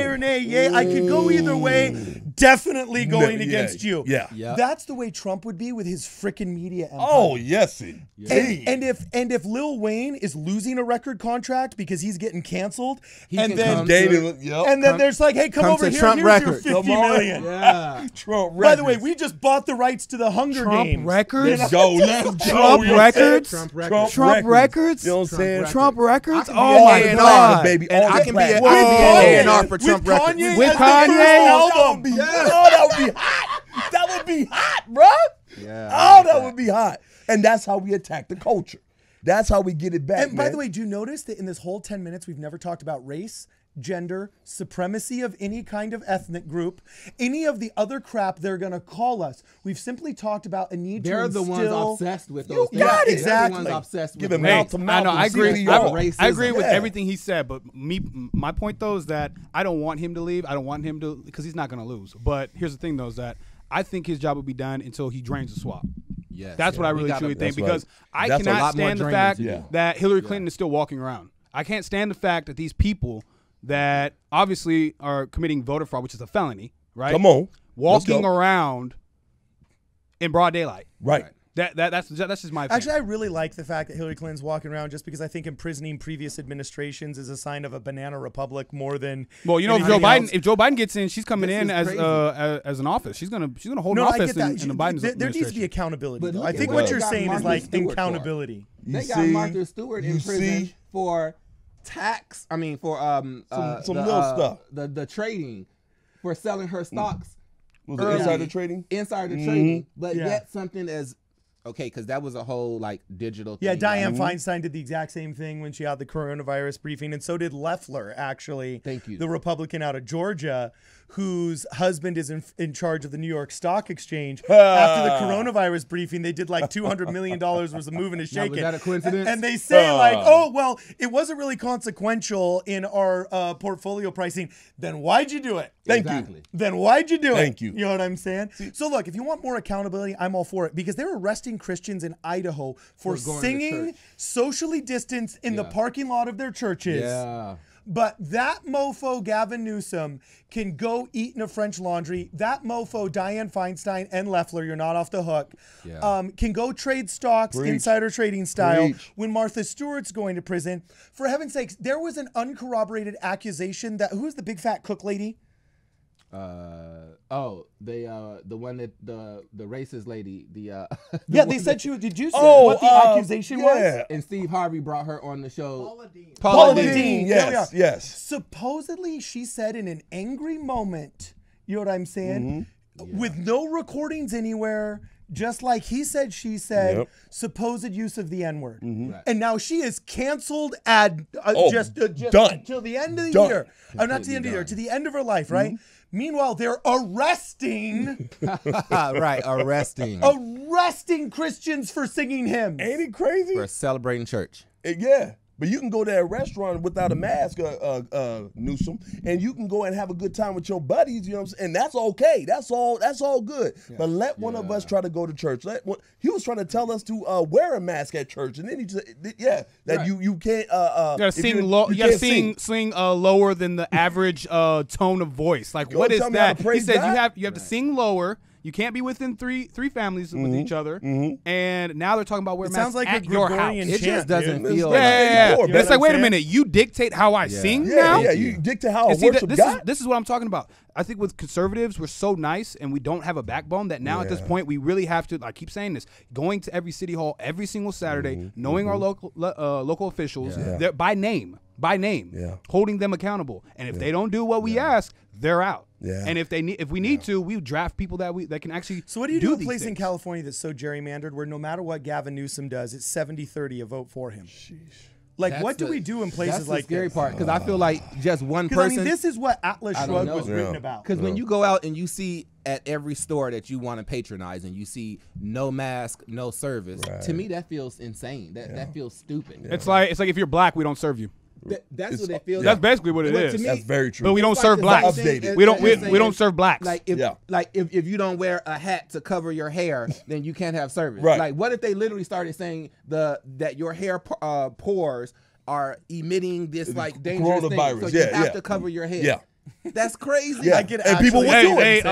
or nay, yay. I could go either way. Definitely going against you. Yeah. That's the way Trump would be with his frickin' media empire. Oh, yes. And if Lil Wayne is losing a record contract because he's getting canceled, and then there's like, hey, come over here, Trump here's Records. your $50 million. Trump Records. By the way, we just bought the rights to the Hunger Games. Records? Let's go. Trump Records? Trump Records. You know what I'm saying? Trump Records? Oh, my God. Baby. And I can be an A&R for Trump Records. With Kanye? That would be hot. That would be hot, bro. That would be hot. And that's how we attack the culture. That's how we get it back. And by the way, do you notice that in this whole 10 minutes, we've never talked about race, gender, supremacy of any kind of ethnic group, any of the other crap they're going to call us. We've simply talked about a need to instill. They're the ones obsessed with those things. got it. Exactly. Exactly. Obsessed with Give him Hey, mouth to mouth. I agree. CPR. I agree with everything he said, but my point though is that I don't want him to leave. I don't want him to, because he's not going to lose. But here's the thing though, is that I think his job will be done until he drains the swamp. Yes, that's what I really truly think, because I That's cannot stand the fact drainage, that Hillary Clinton is still walking around. I can't stand the fact that these people that obviously are committing voter fraud, which is a felony, right? Come on. Walking around in broad daylight. Right. That's just my opinion. Actually, I really like the fact that Hillary Clinton's walking around, just because I think imprisoning previous administrations is a sign of a banana republic more than. Well, you know, if Joe Biden gets in, she's coming in as an office. She's gonna hold an office in the Biden administration. There needs to be accountability. But I think what you're saying is like accountability. They got Martha Stewart in prison for tax. I mean, for some little stuff. The trading, for selling her stocks. Was it insider trading? Insider trading, but yet something as. Okay, because that was a whole like digital thing. Yeah, Dianne Feinstein did the exact same thing when she had the coronavirus briefing, and so did Loeffler, actually. Thank you. The Republican out of Georgia, whose husband is in charge of the New York Stock Exchange. After the coronavirus briefing, they did like $200 million worth of moving and shaking. Was that a coincidence? And they say like, oh, well, it wasn't really consequential in our portfolio pricing. Then why'd you do it? Thank you. Then why'd you do it? Thank you. You know what I'm saying? So look, if you want more accountability, I'm all for it, because they're arresting Christians in Idaho for singing socially distanced in the parking lot of their churches. Yeah. But that mofo Gavin Newsom can go eat in a French Laundry. That mofo Dianne Feinstein and Loeffler, you're not off the hook, can go trade stocks, insider trading style, when Martha Stewart's going to prison. For heaven's sakes, there was an uncorroborated accusation that, who's the big fat cook lady? The one that the racist lady, they said she was. Did you see what the accusation was? And Steve Harvey brought her on the show. Paula Deen. Yes. Supposedly, she said in an angry moment, you know what I'm saying? With no recordings anywhere, just like he said, she said, supposed use of the N-word. Right. And now she is canceled just done. Till the end of the year. Not to the end of the year, to the end of her life, right? Meanwhile, they're arresting Christians for singing hymns. Ain't it crazy? For celebrating church. Yeah. But you can go to a restaurant without a mask, Newsom, and you can go and have a good time with your buddies, you know what I'm saying? And that's okay. That's all good. Yeah. But let one of us try to go to church. He was trying to tell us to wear a mask at church, and then he just you can't you gotta sing lower than the average tone of voice. Like, what is that? He said you have to sing lower. You can't be within three families with each other, and now they're talking about wear masks at your house. It just doesn't feel. It's like, wait a minute, you dictate how I sing now? Yeah, you dictate how I worship God. This is what I'm talking about. I think with conservatives, we're so nice and we don't have a backbone that now at this point we really have to. I keep saying this: going to every city hall every single Saturday, knowing our local officials by name, holding them accountable, and if they don't do what we ask, they're out. Yeah. And if we need to, we draft people that can actually. So what do you do in a place in California that's so gerrymandered where no matter what Gavin Newsom does, it's 70-30 a vote for him? Sheesh. Like, what do we do in places like this? That's the scary part, because I feel like just one person. I mean, this is what Atlas Shrugged was written about. Because when you go out and you see at every store that you want to patronize and you see no mask, no service, to me that feels insane. That feels stupid. It's like if you're black, we don't serve you. That's what it feels. That's basically what it is. Me, that's very true. But we don't serve blacks. We don't serve blacks. Like if you don't wear a hat to cover your hair, then you can't have service. Right. Like, what if they literally started saying that your hair pores are emitting this like dangerous thing, so you have to cover your head? Yeah. That's crazy. Yeah. And people would do it.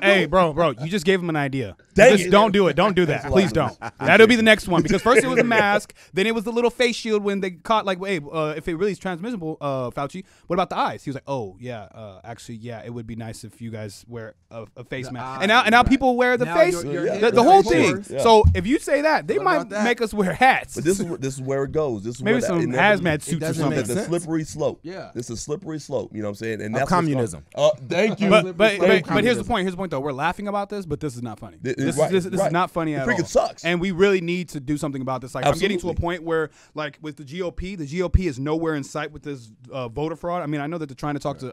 Hey, bro, you just gave him an idea. Just don't do it. Don't do that. Please don't. That'll be the next one, because first it was a mask, then it was the little face shield when they caught like, hey, if it really is transmissible, Fauci, what about the eyes? He was like, oh yeah, actually, yeah, it would be nice if you guys wear a face mask. And now people wear the face, the whole thing. Yeah. So if you say that, they might make us wear hats. But this is where it goes. This is maybe some hazmat suits or something. The slippery slope. Yeah, this is a slippery slope. You know what I'm saying? And that's communism. Thank you. But here's the point. Here's the point, though. We're laughing about this, but this is not funny. This is not funny at all. It sucks. And we really need to do something about this. Like, I'm getting to a point where, like, with the GOP is nowhere in sight with this voter fraud. I mean, I know that they're trying to talk to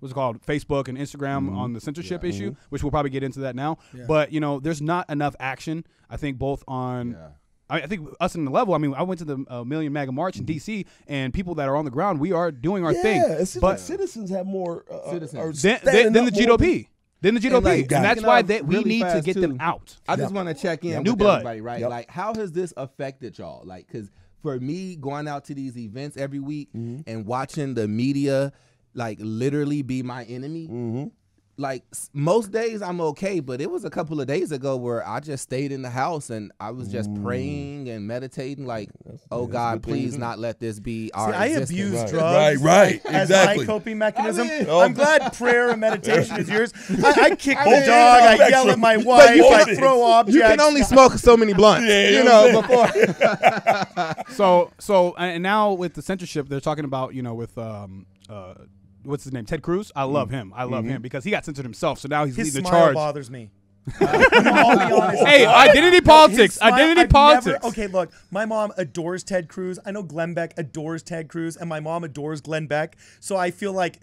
what's it called, Facebook and Instagram on the censorship issue, which we'll probably get into that now. Yeah. But there's not enough action. I think both on. Yeah. I think us in the level. I mean, I went to the Million MAGA March in D.C. and people that are on the ground, we are doing our thing. Yeah, it seems like citizens have more than the GOP. Then the GOP, and that's why we need to get them out. I just want to check in new with blood, everybody, right? Yep. Like, how has this affected y'all? Like, because for me, going out to these events every week and watching the media, like, literally be my enemy. Like, most days I'm okay, but it was a couple of days ago where I just stayed in the house and I was just praying and meditating, like, oh God, please not let this be our existence. I abuse drugs as my coping mechanism. I'm glad prayer and meditation is yours. I kick the dog, I yell at my wife, I throw objects. You can only smoke so many blunts, before. So and now with the censorship, they're talking about, with what's his name? Ted Cruz. I love him. I love him because he got censored himself. So now he's leading the charge. His smile bothers me. I'll be honest. Hey, identity politics. Identity politics. Okay, look, my mom adores Ted Cruz. I know Glenn Beck adores Ted Cruz, and my mom adores Glenn Beck. So I feel like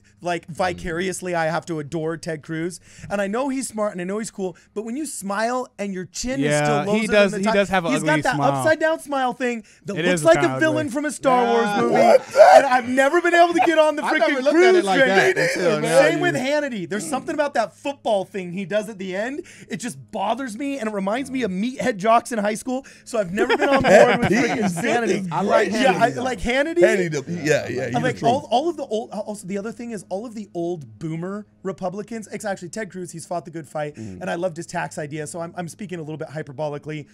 vicariously I have to adore Ted Cruz. And I know he's smart and I know he's cool, but when you smile and your chin is still lower he than the top, does have an he's ugly got that smile. upside down smile thing that It looks is like kinda a villain ugly. from a Star Wars movie. And I've never been able to get on the I never freaking looked at it Cruz like train. that until now. Same with Hannity. There's something about that football thing he does at the end. It just bothers me, and it reminds me of meathead jocks in high school. So I've never been on board with freaking Hannity. I like Yeah, I Hannity. like Hannity. Yeah. I'm like all of the old. Also, the other thing is all of the old boomer Republicans. It's actually Ted Cruz. He's fought the good fight, and I loved his tax idea. So I'm speaking a little bit hyperbolically.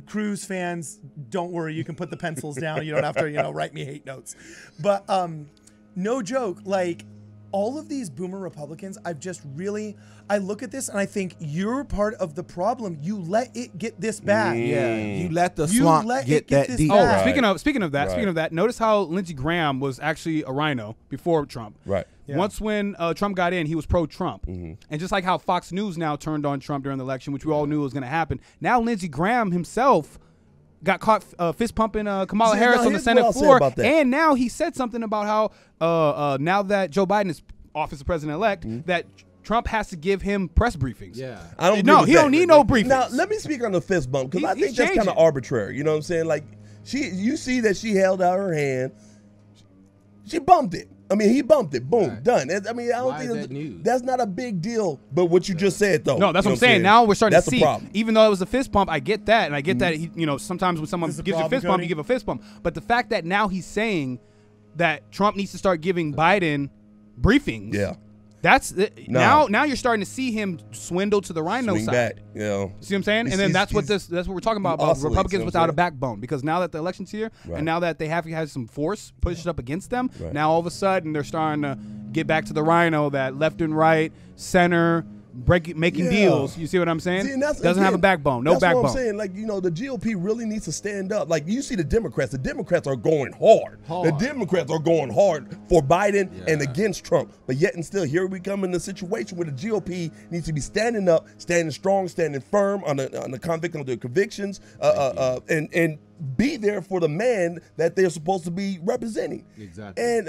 Cruz fans, don't worry. You can put the pencils down. You don't have to, write me hate notes. But no joke. Like all of these boomer Republicans, I look at this and I think you're part of the problem. You let it get this bad. Yeah, you let the swamp get that this deep. bad. Oh, Right. speaking of that, Right. notice how Lindsey Graham was actually a rhino before Trump. Right. Yeah. Once when Trump got in, he was pro-Trump. And just like how Fox News now turned on Trump during the election, which we all knew was going to happen, now Lindsey Graham himself got caught fist pumping Kamala See, Harris now on the here's what Senate I'll say floor. about that. And now he said something about how now that Joe Biden is office of president-elect, that Trump has to give him press briefings. Yeah. I don't. No, agree with he that. don't need no briefings. Now let me speak on the fist bump because I He's think that's kind of changing. arbitrary. You know what I'm saying? Like you see that she held out her hand, she bumped it. I mean, he bumped it. Boom, Right. done. I mean, I don't Why think is that news? that's not a big deal. But what you just said, though. No, that's you what know I'm saying. Now we're starting that's to see, a problem. even though it was a fist pump, I get that, and I get that. Sometimes when someone This is a gives you a problem, fist pump, Cody. you give a fist bump. But the fact that now he's saying that Trump needs to start giving Biden briefings. Yeah. That's No. now you're starting to see him swindle to the rhino Swing side. back. You know. See what I'm saying? He's- And then he's- that's what we're talking about he oscillates, Republicans you know what without I'm a saying? backbone. Because now that the election's here, Right. and now that they have had some force pushed up against them, Right. now all of a sudden they're starting to get back to the rhino that left and right, center, making Yeah. deals. You see what I'm saying? See, and that's, Doesn't have a again, backbone. No that's backbone. what I'm saying. Like, the GOP really needs to stand up. Like, you see the Democrats. The Democrats are going hard. The Democrats are going hard for Biden and against Trump. But yet and still, here we come in the situation where the GOP needs to be standing up, standing strong, standing firm on the convict of their convictions, and be there for the man that they're supposed to be representing. Exactly. And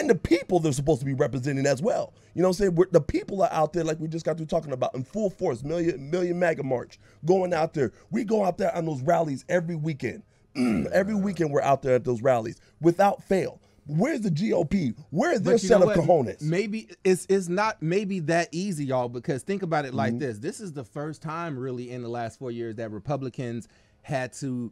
the people they're supposed to be representing as well. You know what I'm saying? The people are out there, like we just got through talking about, in full force, million MAGA march, going out there. We go out there on those rallies every weekend. Every weekend we're out there at those rallies without fail. Where's the GOP? Where's their But you set know of what? cojones? Maybe it's not maybe that easy, y'all, because think about it like this. This is the first time really in the last 4 years that Republicans had to,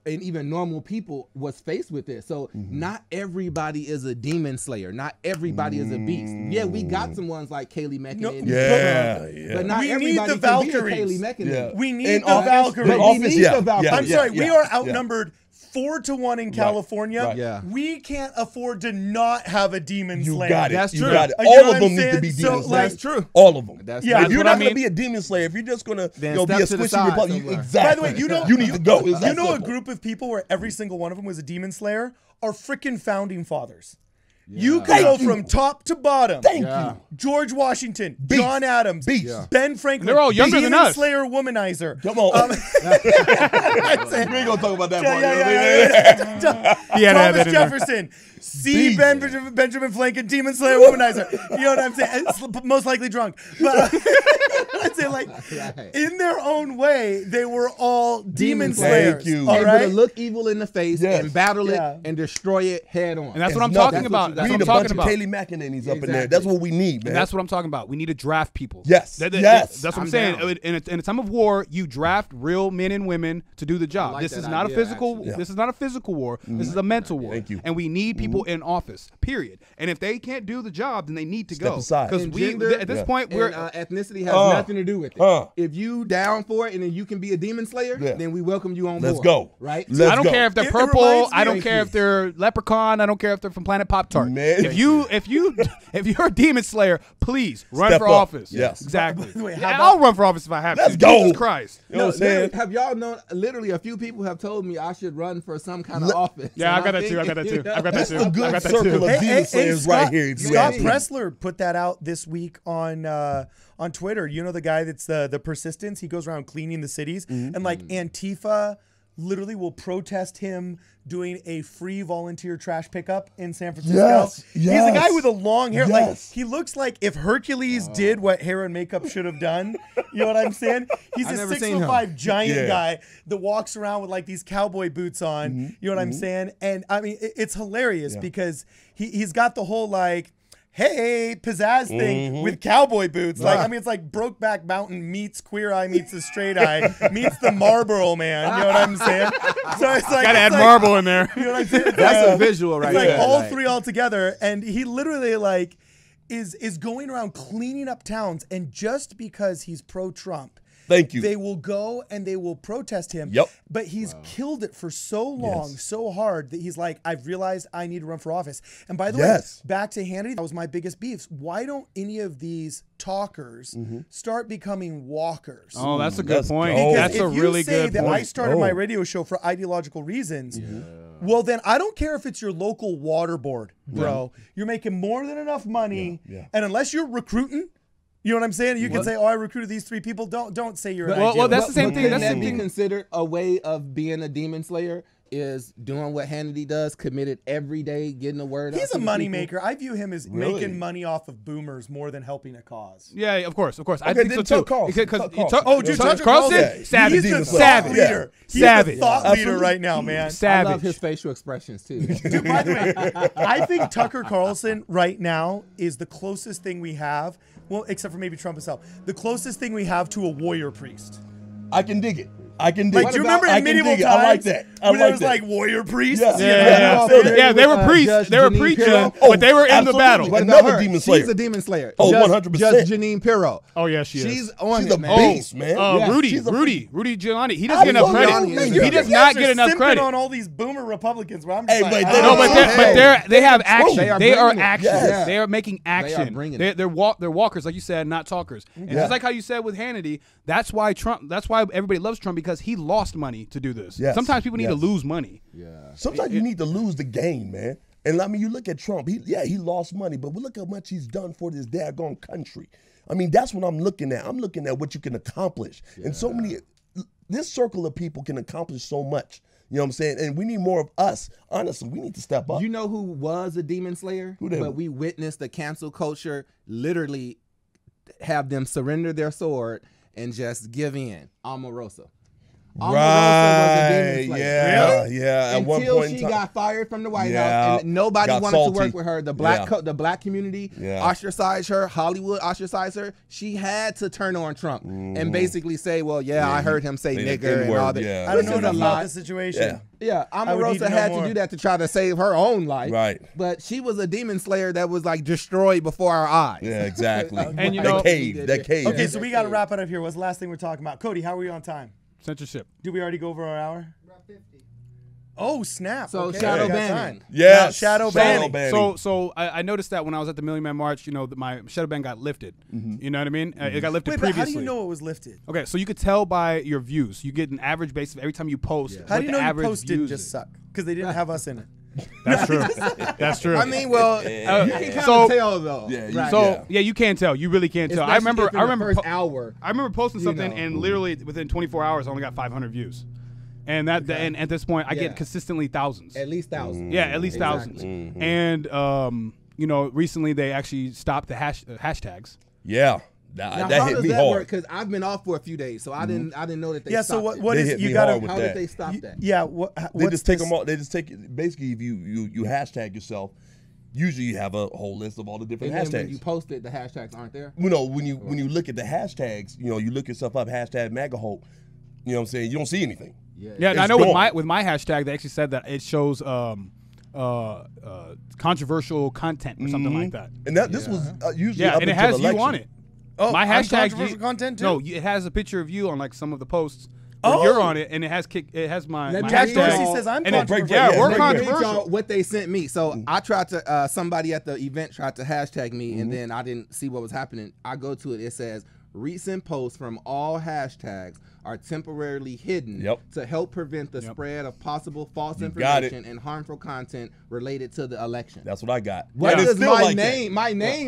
and even normal people was faced with this. So not everybody is a demon slayer. Not everybody is a beast. Yeah, we got some ones like Kayleigh McEnany. Yeah. But not We need everybody the can be a Valkyries. Kayleigh McEnany. Yeah. We need In the office- Valkyries. in We office, need yeah. the Valkyries. Yeah, I'm yeah, sorry, yeah, we are yeah. outnumbered 4-1 in California. Right. Yeah. We can't afford to not have a demon You slayer. got it. That's You true. got it. You know All what of them I'm need to be saying? demon So, slayers. like- True. All of them. That's Yeah. If That's you're what not I going to mean. be a demon slayer, if you're just going to Then be step a to the squishy side Republican, somewhere. exactly. By the way, you need to go. It's that You know a simple. group of people where every single one of them was a demon slayer are freaking founding fathers. You can go from top to bottom. Thank Yeah. you. George Washington, Beast. John Adams, Beast. Yeah. Ben Franklin. They're all younger than demon us. slayer, womanizer. Come on. That's it. We ain't going to talk about that Yeah, part. He had to add Thomas that in there. Jefferson, C. Beast. Benjamin Franklin, demon slayer, womanizer. You know what I'm saying? It's most likely drunk. But I'd say, like, Right. in their own way, they were all demon slayers. slayers. Thank you. All Able right? to look evil in the face Yes. and battle Yeah. it and destroy it head on. And that's what I'm It's nothing. talking about. That's We what need I'm a bunch talking of about. Kayleigh McEnany's up in there. Exactly. That's what we need, man. And that's what I'm talking about. We need to draft people. Yes. Yes. That's what I'm I'm saying. down. In a time of war, you draft real men and women to do the job. like This that is not idea, a physical. actually. This is not a physical war. This is a mental war. Thank you. And we need people in office. Period. And if they can't do the job, then they need to Step go. aside. Because And we gender- at this point we're. And, ethnicity has nothing to do with it. If you down for it and then you can be a demon slayer, Yeah. then we welcome you on Let's board. go. Right? Let's I don't go. care if they're It purple. reminds me- I don't Thank care you. if they're leprechaun. I don't care if they're from Planet Pop Tart. part. man. If you're a demon slayer, please run Step for up. office. Yes. Exactly. By the way, how Yeah, about- I'll run for office if I have Let's to. go. Jesus Christ. You know what I'm saying? Have y'all known? Literally, a few people have told me I should run for some kind of office. Yeah, And I got I'm that too. I got that thinking, too. I got that That's too. the I good got that circle too. of demon slayers right here. if you Scott ask me. Pressler put that out this week on Twitter. You know the guy that's the persistence. He goes around cleaning the cities, and like Antifa literally will protest him doing a free volunteer trash pickup in San Francisco. Yes, He's the yes, guy with the long hair. Like yes. he looks like if Hercules did what hair and makeup should have done. You know what I'm saying? He's I a never seen 6'5" giant Yeah. guy that walks around with like these cowboy boots on. You know what I'm saying? And I mean, it's hilarious because he's got the whole like, hey, pizzazz thing with cowboy boots. Like, I mean, it's like Brokeback Mountain meets Queer Eye meets the Straight Eye meets the Marlboro Man. You know what I'm saying? So it's like, Gotta add it's like, marble in there. You know what I'm saying? That's a visual right It's like there. all like- three all together, and he literally like is going around cleaning up towns, and just because he's pro-Trump, Thank you. they will go and they will protest him. Yep. But he's killed it for so long, Yes. so hard that he's like, I've realized I need to run for office. And by the Yes. way, back to Hannity, that was my biggest beefs. Why don't any of these talkers start becoming walkers? Oh, that's a good Let's point. go. That's If a you really say good that point. I started my Oh. radio show for ideological reasons, well, then I don't care if it's your local water board, bro. You're making more than enough money, Yeah. and unless you're recruiting, you know what I'm saying? You can say, "Oh, I recruited these 3 people." Don't say you're an Well, idealist. that's the same thing. Couldn't That's the that be thing. considered a way of being a demon slayer? Is doing what Hannity does, committed every day, getting the word out. He's to a the money people? maker. I view him as Really? making money off of boomers more than helping a cause. Yeah, of course. I Okay, think so then too. Tuck Carlson. Because Tuck Carlson. Oh, dude, Tucker Tucker Carlson, Carlson. savage, He's the Demon thought slayer. leader. He's Savage. the thought leader Absolutely. right now, man. I savage. love his facial expressions too. Dude, by the way, I think Tucker Carlson right now is the closest thing we have, well, except for maybe Trump himself, the closest thing we have to a warrior priest. I can dig it. I can dig Like, it. do you remember I in can medieval dig it. times I like that. I when there like was that. like warrior priests? Yeah. You Yeah, know? yeah, I feel that. yeah. They were priests. Judge They were Jeanine preaching, Pirro. but they were in the absolutely. battle. What Another about her? demon slayer. She's a demon slayer. Oh, Judge- 100%. Judge Jeanine Pirro. Oh yeah, she is. She's on She's it, a man. beast, man. Yeah, Rudy she's a- Giuliani. He doesn't get enough Absolutely. credit. Man, He does You not guys get are enough simping credit. on all these boomer Republicans. Where I'm Hey, just like, but I they No, don't but know. they have They action. are They are bringing it. action. Yes. They are making action. bringing They're walkers, like you said, not talkers. And just like how you said with Hannity, that's why everybody loves Trump, because he lost money to do this. Yes. Sometimes people need to Yes. lose money. Sometimes you need to lose the game, man. And I mean, you look at Trump. He lost money, but look how much he's done for this daggone country. I mean, that's what I'm looking at. I'm looking at what you can accomplish. And so many, this circle of people can accomplish so much. You know what I'm saying? And we need more of us. Honestly, we need to step up. You know who was a demon slayer? Who that But was? we witnessed the cancel culture literally have them surrender their sword and just give in. Omarosa. Omarosa was a demon slayer. Yeah, yeah. At one Until point in she time. got fired from the White Yeah, House and nobody got wanted salty. to work with her. The black community ostracized her. Hollywood ostracized her. She had to turn on Trump and basically say, "Well, I heard him say Say the nigger and N-word, all that." yeah. I don't This know is a enough about lie. the situation. Yeah. Yeah, would need Omarosa to know had more. to do that to try to save her own life. Right. But she was a demon slayer that was like destroyed before our eyes. Yeah, exactly. And you that know- cave. That cave. Okay, so we got to wrap it up here. What's the last thing we're talking about? Cody, how are we on time? Censorship. Did we already go over our hour? Oh, snap. So Okay, shadow we got banning. time. Yes. Now, shadow banning. So I noticed that when I was at the Million Man March, my shadow ban got lifted. You know what I mean? It got lifted Wait, but previously. how do you know it was lifted? Okay, so you could tell by your views. You get an average basis of every time you post. How what do you the know your average post didn't views just is. suck? Because they didn't have us in it. That's true. That's true. I mean, well, you can kind So- of tell though. Yeah, right? So yeah, you can tell. You really can tell. I Especially remember. if in I the remember. first hour. I remember posting something, know. and literally within 24 hours, I only got 500 views. And and at this point, I Yeah. get consistently thousands. At least thousands. Yeah, at least Exactly. thousands. And recently they actually stopped the hashtags. Yeah. Now, That how hit does me that hard. work? Because I've been off for a few days, so I didn't know that they Yeah, stopped so it. what They is hit you me got hard to with How that. did they stop that? Yeah, They what's just take this- them all. They just take it. Basically, if you hashtag yourself, usually you have a whole list of all the different And then hashtags. when you post it, the hashtags aren't there. When you look at the hashtags, you look yourself up hashtag MAGA hope. You know what I'm saying? You don't see anything. Yeah, and I It's know gone. with my hashtag, they actually said that it shows controversial content or something like that. And this was usually Yeah, up and it until has election. you on it. Oh, My I'm hashtag controversial content too? No, it has a picture of you on like some of the posts. where you're on it, and it has my Jack hashtag. Dorsey says I'm controversial. Yeah, we're Let me read controversial. y'all what they sent me. So I tried to, somebody at the event tried to hashtag me, and then I didn't see what was happening. I go to it. It says, recent posts from all hashtags are temporarily hidden to help prevent the spread of possible false information and harmful content related to the election. That's what I got. What does my name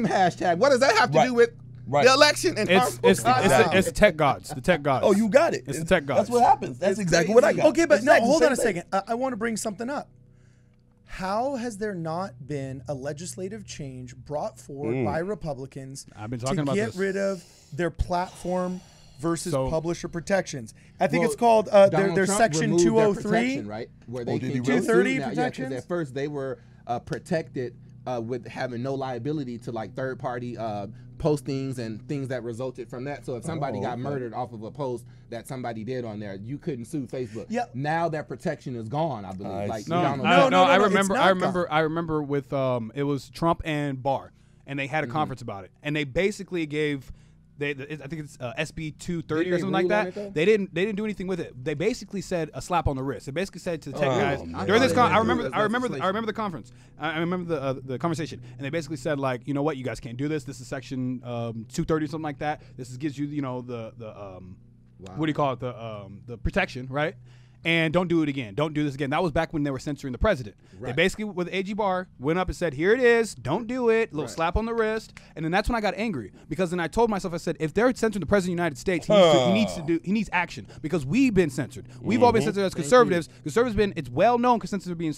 hashtag? What does that have to do with the election and harmful content? It's tech gods. The tech gods. Oh, you got it. It's the tech gods. That's what happens. That's exactly what I got. Okay, but Exactly no, hold the on a same second. I want to bring something up. How has there not been a legislative change brought forward by Republicans I've been talking about to get this. rid of their platform versus So- publisher protections? I think it's called Donald their Trump section removed their 203. protection, right? Where they did he can really? sue 230 now. Yeah, protections? because at first they were protected with having no liability to like third-party postings and things that resulted from that. So if somebody got murdered off of a post that somebody did on there, you couldn't sue Facebook. Yep. Now that protection is gone, I believe. Like No, Donald I Trump- remember. it's I not remember. I remember with it was Trump and Barr, and they had a conference about it, and they basically gave. I think it's SB 230 Did or they something like rule on that. it, though? They didn't do anything with it. They basically said a slap on the wrist. They basically said to the tech guys man. during this. I I remember legislation. the conference. I remember the conversation, and they basically said like, you know what, you guys can't do this. This is section 230 or something like that. This gives you the what do you call it, the protection, right? And don't do it again. Don't do this again. That was back when they were censoring the president. They basically, with AG Barr, went up and said, here it is. Don't do it. A little slap on the wrist. And then that's when I got angry. Because then I told myself, I said, if they're censoring the president of the United States, he needs action. Because we've been censored. We've all been censored as conservatives. Conservatives been, it's well known consensus of being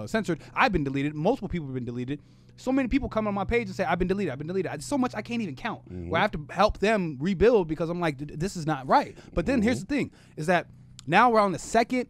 censored. I've been deleted. Multiple people have been deleted. So many people come on my page and say, I've been deleted. I've been deleted. So much I can't even count. Where I have to help them rebuild because I'm like, this is not right. But then here's the thing, is that now we're on the second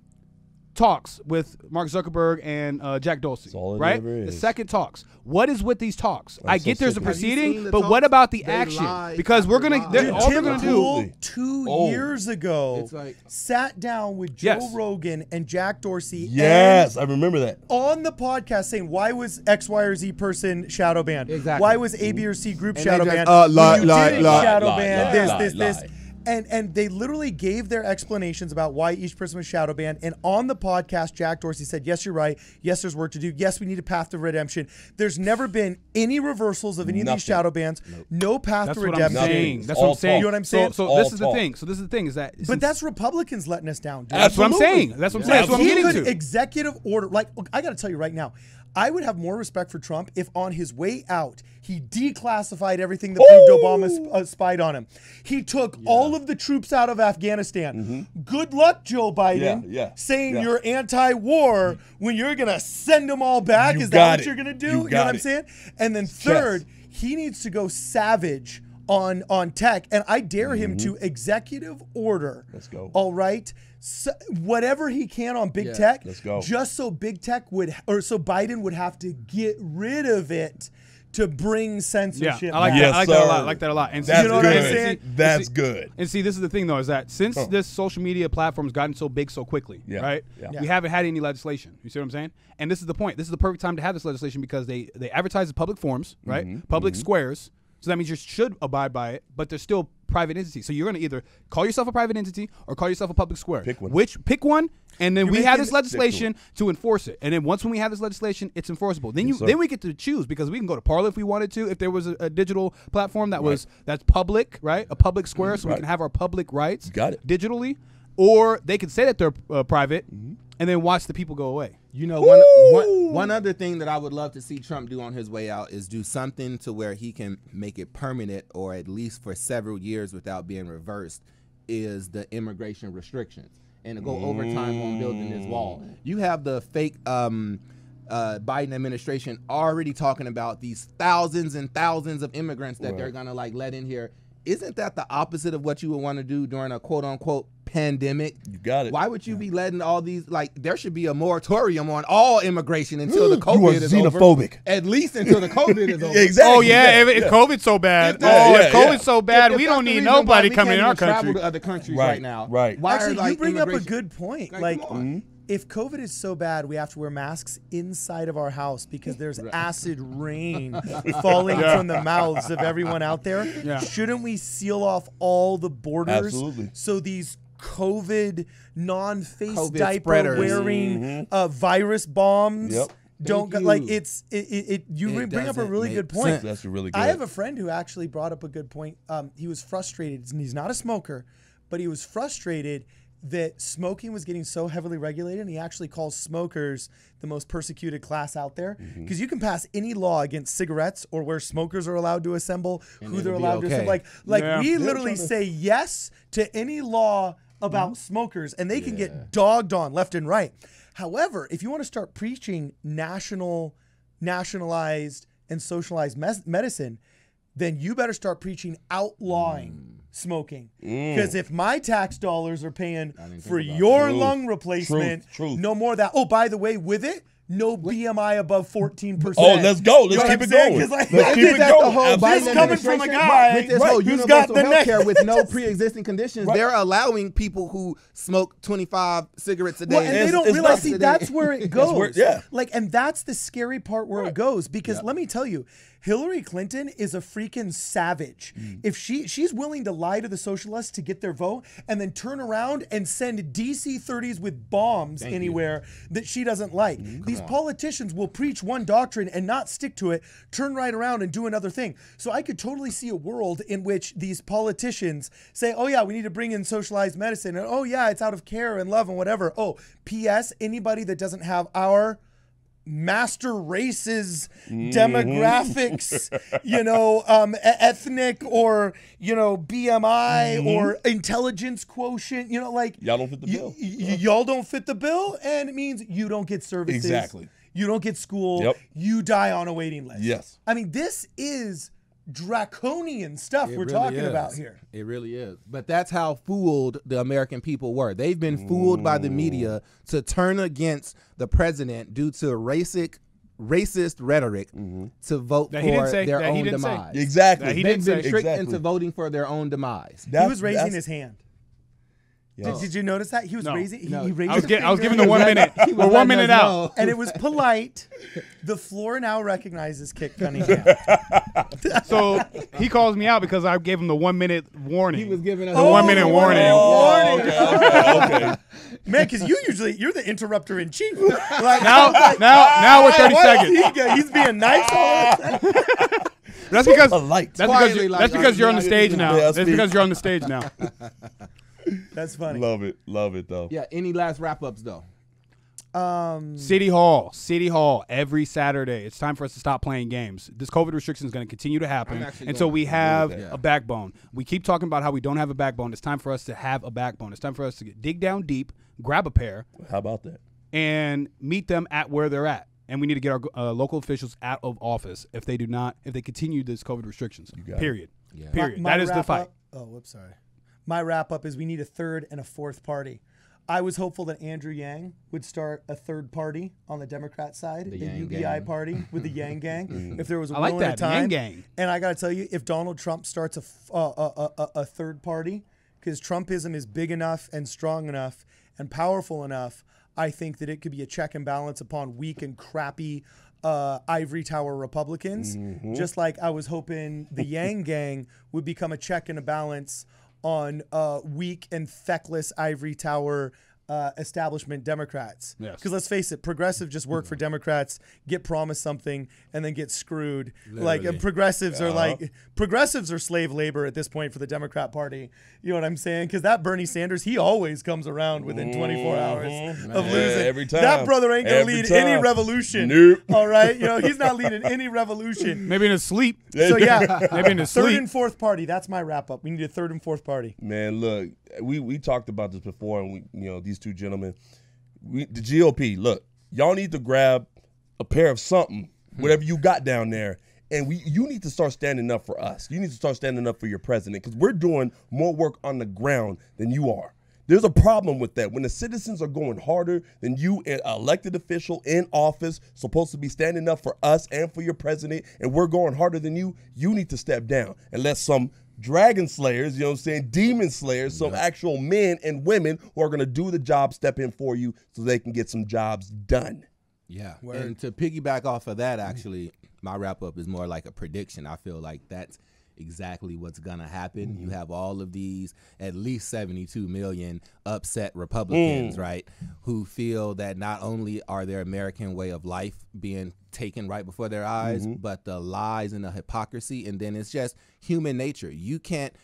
talks with Mark Zuckerberg and Jack Dorsey, all it right? ever is. The second talks. What is with these talks? I get there's a Have you seen proceeding, the but talks? what about the They action? lie Because we're after gonna, lie. they're, Dude, all they're Tim gonna do. Pool 2 Oh. years ago It's like- sat down with Joe Yes. Rogan and Jack Dorsey Yes, I remember that. on the podcast saying, why was X, Y, or Z person shadow banned? Exactly. Why was A, B, or C group And shadow they just, banned? lie, When you lie, didn't lie, shadow lie, ban lie, this. lie. And they literally gave their explanations about why each person was shadow banned. And on the podcast, Jack Dorsey said, yes, you're right. Yes, there's work to do. Yes, we need a path to redemption. There's never been any reversals of any of Nothing. these shadow bans. No path That's to what I'm redemption. saying. That's All what I'm saying. talk. You know what I'm saying? So All this is the talk. thing. So this is the thing is that. But that's Republicans letting us down, dude. That's what I'm Absolutely. saying. That's what I'm saying. That's what I'm He getting could to. executive order, like, look, I got to tell you right now, I would have more respect for Trump if on his way out, he declassified everything that proved Obama spied on him. He took all of the troops out of Afghanistan. Good luck, Joe Biden, saying you're anti-war when you're going to send them all back. Is that what you're going to do? You know what I'm saying? And then third, he needs to go savage on tech, and I dare him to executive order. Let's go. All right, so whatever he can on big tech. Let's go. Just so big tech would, or so Biden would have to get rid of it to bring censorship. Yeah, I like back. that. Yes, I like that a sir. lot. I like that a lot. And That's You know what good. I'm saying? That's good. And see, this is the thing, though, is that since this social media platform has gotten so big so quickly, right? Yeah. We haven't had any legislation. You see what I'm saying? And this is the point. This is the perfect time to have this legislation because they advertise the public forums, right? Public squares. So that means you should abide by it, but they're still private entities. So you're going to either call yourself a private entity or call yourself a public square. Pick one. Pick one, and then we have this making- legislation to enforce it. And then once when we have this legislation, it's enforceable. Then we get to choose because we can go to Parler if we wanted to. If there was a digital platform that's public, right? A public square, so we can have our public rights Got it. digitally, or they can say that they're private, and then watch the people go away. You know, one other thing that I would love to see Trump do on his way out is do something to where he can make it permanent or at least for several years without being reversed is the immigration restrictions and to go overtime on building this wall. You have the fake Biden administration already talking about these thousands and thousands of immigrants that they're going to like let in here. Isn't that the opposite of what you would want to do during a quote unquote pandemic? You got it. Why would you be letting all these, like, there should be a moratorium on all immigration until the You COVID are is xenophobic. over. At least until the COVID is over. Exactly. Oh yeah, if COVID's so bad. If COVID's so bad, If we that's don't the need reason why nobody we coming can't in our even travel country. to other countries Right, right now. right. Why Actually, are, like, you bring up a immigration- good point. Like, come on. If COVID is so bad, we have to wear masks inside of our house because there's acid rain falling from the mouths of everyone out there. Yeah. Shouldn't we seal off all the borders Absolutely. so these COVID non-face COVID diaper spreaders. wearing virus bombs. Yep. Don't go, you. like you It bring up a doesn't really make good point. sense. That's really good. I have a friend who actually brought up a good point. He was frustrated, and he's not a smoker, but he was frustrated that smoking was getting so heavily regulated, and he actually calls smokers the most persecuted class out there, because you can pass any law against cigarettes or where smokers are allowed to assemble, who they're it'll be allowed to assemble. okay. Like we literally say yes to any law about smokers, and they can get dogged on left and right. However, if you want to start preaching nationalized and socialized medicine, then you better start preaching outlawing smoking. Because if my tax dollars are paying for your lung replacement, no more of that. Oh, by the way, with it, no BMI above 14%. Oh, let's go. Let's keep it going. Like, Let's keep it going. This coming from a guy with this whole who's got universal the health care neck. with no pre-existing conditions, they're allowing people who smoke 25 cigarettes a day. Well, and they don't realize, see, that's where it goes. yeah. Like, and that's the scary part where it goes, because let me tell you, Hillary Clinton is a freaking savage. If she's willing to lie to the socialists to get their vote and then turn around and send DC-30s with bombs anywhere that she doesn't like. These politicians will preach one doctrine and not stick to it, turn right around and do another thing. So I could totally see a world in which these politicians say, oh yeah, we need to bring in socialized medicine, and oh yeah, it's out of care and love and whatever. Oh, P.S. anybody that doesn't have our master races, demographics, ethnic or, BMI or intelligence quotient, like Y'all don't fit the bill. Y'all don't fit the bill, and it means you don't get services. Exactly. You don't get school. Yep. You die on a waiting list. Yes. I mean, this is draconian stuff we're talking about here. It really is. But that's how fooled the American people were. They've been fooled by the media to turn against the president due to racist rhetoric to vote for their own demise. Exactly. They've been tricked into voting for their own demise. He was raising his hand. Did you notice that? He was raising. He raised. I was giving the 1 minute. We're 1 minute out, and it was polite. The floor now recognizes Kit Cunningham. so he calls me out because I gave him the 1 minute warning. He was giving us the 1 minute warning. Okay. Man, because you're the interrupter in chief. Like, now we're 30 seconds. He's being nice all the time. That's because polite. That's because you're on the stage now. That's because you're on the stage now. That's funny. Love it though. Yeah. Any last wrap-ups though? City Hall every Saturday. It's time for us to stop playing games. This COVID restriction is going to continue to happen until we have a backbone. We keep talking about how we don't have a backbone. It's time for us to have a backbone. It's time for us to dig down deep, grab a pair. How about that? And meet them at where they're at. And we need to get our local officials out of office if they continue this COVID restrictions. Period. Yeah. Period. That is the fight. Whoops, sorry. My wrap up is we need a third and a fourth party. I was hopeful that Andrew Yang would start a third party on the Democrat side, the UBI party with the Yang Gang. If there was a will and a time, Yang Gang. And I got to tell you, if Donald Trump starts a third party, because Trumpism is big enough and strong enough and powerful enough, I think that it could be a check and balance upon weak and crappy ivory tower Republicans. Just like I was hoping the Yang Gang would become a check and a balance on weak and feckless ivory tower establishment Democrats. Because let's face it, progressives just work for Democrats, get promised something, and then get screwed. Literally. Like progressives are slave labor at this point for the Democrat Party. You know what I'm saying? Because that Bernie Sanders, he always comes around within 24 hours of losing. Every time. That brother ain't gonna lead any revolution. Nope. All right, he's not leading any revolution. Maybe in his sleep. So yeah, maybe in his third sleep. and fourth party. That's my wrap up. We need a third and fourth party. Man, look, we talked about this before, and these two gentlemen, the GOP. Look, y'all need to grab a pair of something, whatever you got down there, and you need to start standing up for us. You need to start standing up for your president, because we're doing more work on the ground than you are. There's a problem with that. When the citizens are going harder than you, an elected official in office, supposed to be standing up for us and for your president, and we're going harder than you, you need to step down and let some dragon slayers, demon slayers, some actual men and women who are going to do the job step in for you so they can get some jobs done. Yeah. And to piggyback off of that, actually, my wrap up is more like a prediction. I feel like that's exactly what's gonna happen. You have all of these at least 72 million upset Republicans, right, who feel that not only are their American way of life being taken right before their eyes, but the lies and the hypocrisy, and then it's just human nature. You can't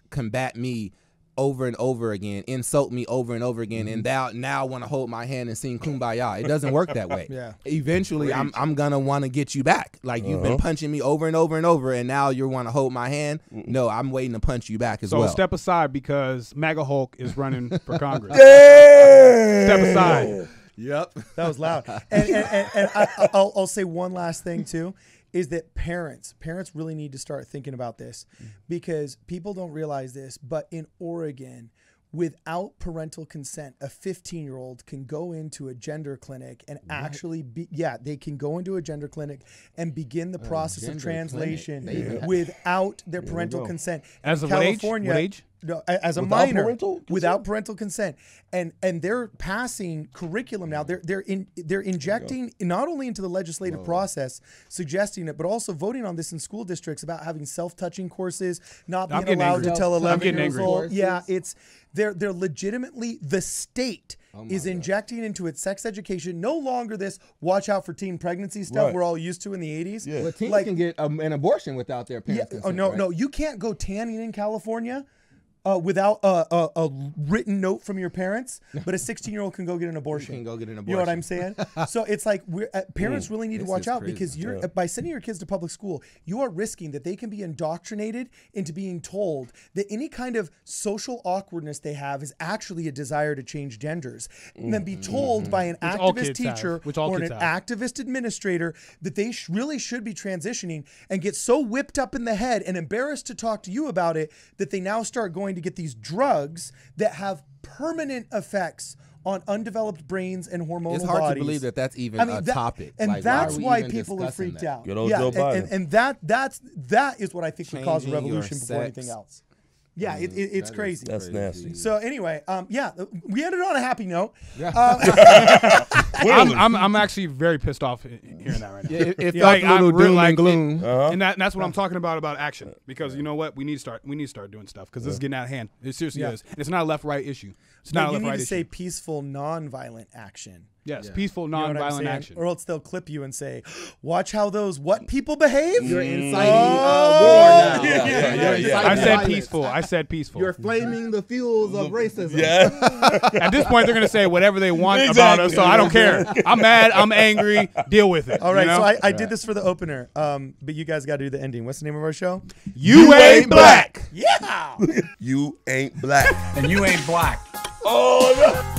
combat me over and over again, insult me over and over again, and thou now want to hold my hand and sing Kumbaya. It doesn't work that way. Eventually, I'm gonna want to get you back. Like you've been punching me over and over and over, and now you want to hold my hand. No, I'm waiting to punch you back as well. So step aside because MAGA Hulk is running for Congress. Yeah. Step aside. Yep, that was loud. And I'll say one last thing too. Is that parents really need to start thinking about this, because people don't realize this, but in Oregon, without parental consent, a 15-year-old can go into a gender clinic and actually they can go into a gender clinic and begin the process of translation without their parental consent. As of what age? No, as a minor, without parental consent, and they're passing curriculum now. They're injecting not only into the legislative process, suggesting it, but also voting on this in school districts about having self-touching courses, not being allowed to tell 11 years old. Yeah, they're legitimately, the state is injecting into its sex education no longer this watch out for teen pregnancy stuff we're all used to in the 80s. Yeah. Well, teens can get an abortion without their parents' consent. No, you can't go tanning in California without a written note from your parents, but a 16-year-old can go get an abortion. You can go get an abortion. You know what I'm saying? So it's like parents really need to watch out, because by sending your kids to public school, you are risking that they can be indoctrinated into being told that any kind of social awkwardness they have is actually a desire to change genders, and then be told by an activist teacher or an activist administrator that they really should be transitioning, and get so whipped up in the head and embarrassed to talk to you about it that they now start going to get these drugs that have permanent effects on undeveloped brains and hormonal bodies. It's hard to believe that that's even a topic. And like, that's why people are freaked out. Good old Joe Biden. And that is what I think would cause a revolution before anything else. Yeah, it's crazy. That's nasty. So anyway, we ended on a happy note. I'm actually very pissed off hearing that right now. It felt a little doom and gloom. And that's what I'm talking about action. Because you know what? We need to start doing stuff, because this is getting out of hand. It seriously is. And it's not a left-right issue. It's not a left-right issue. You need to say peaceful, non-violent action. Yes, peaceful, non-violent action. Or else they'll clip you and say, watch how those people behave. You're inciting war now. I said peaceful. I said peaceful. You're flaming the fuels of racism. Yeah. At this point, they're going to say whatever they want about us, so I don't care. I'm mad. I'm angry. Deal with it. All right, so I did this for the opener, but you guys got to do the ending. What's the name of our show? You Ain't Black. Yeah. You ain't black. And you ain't black. Oh, no.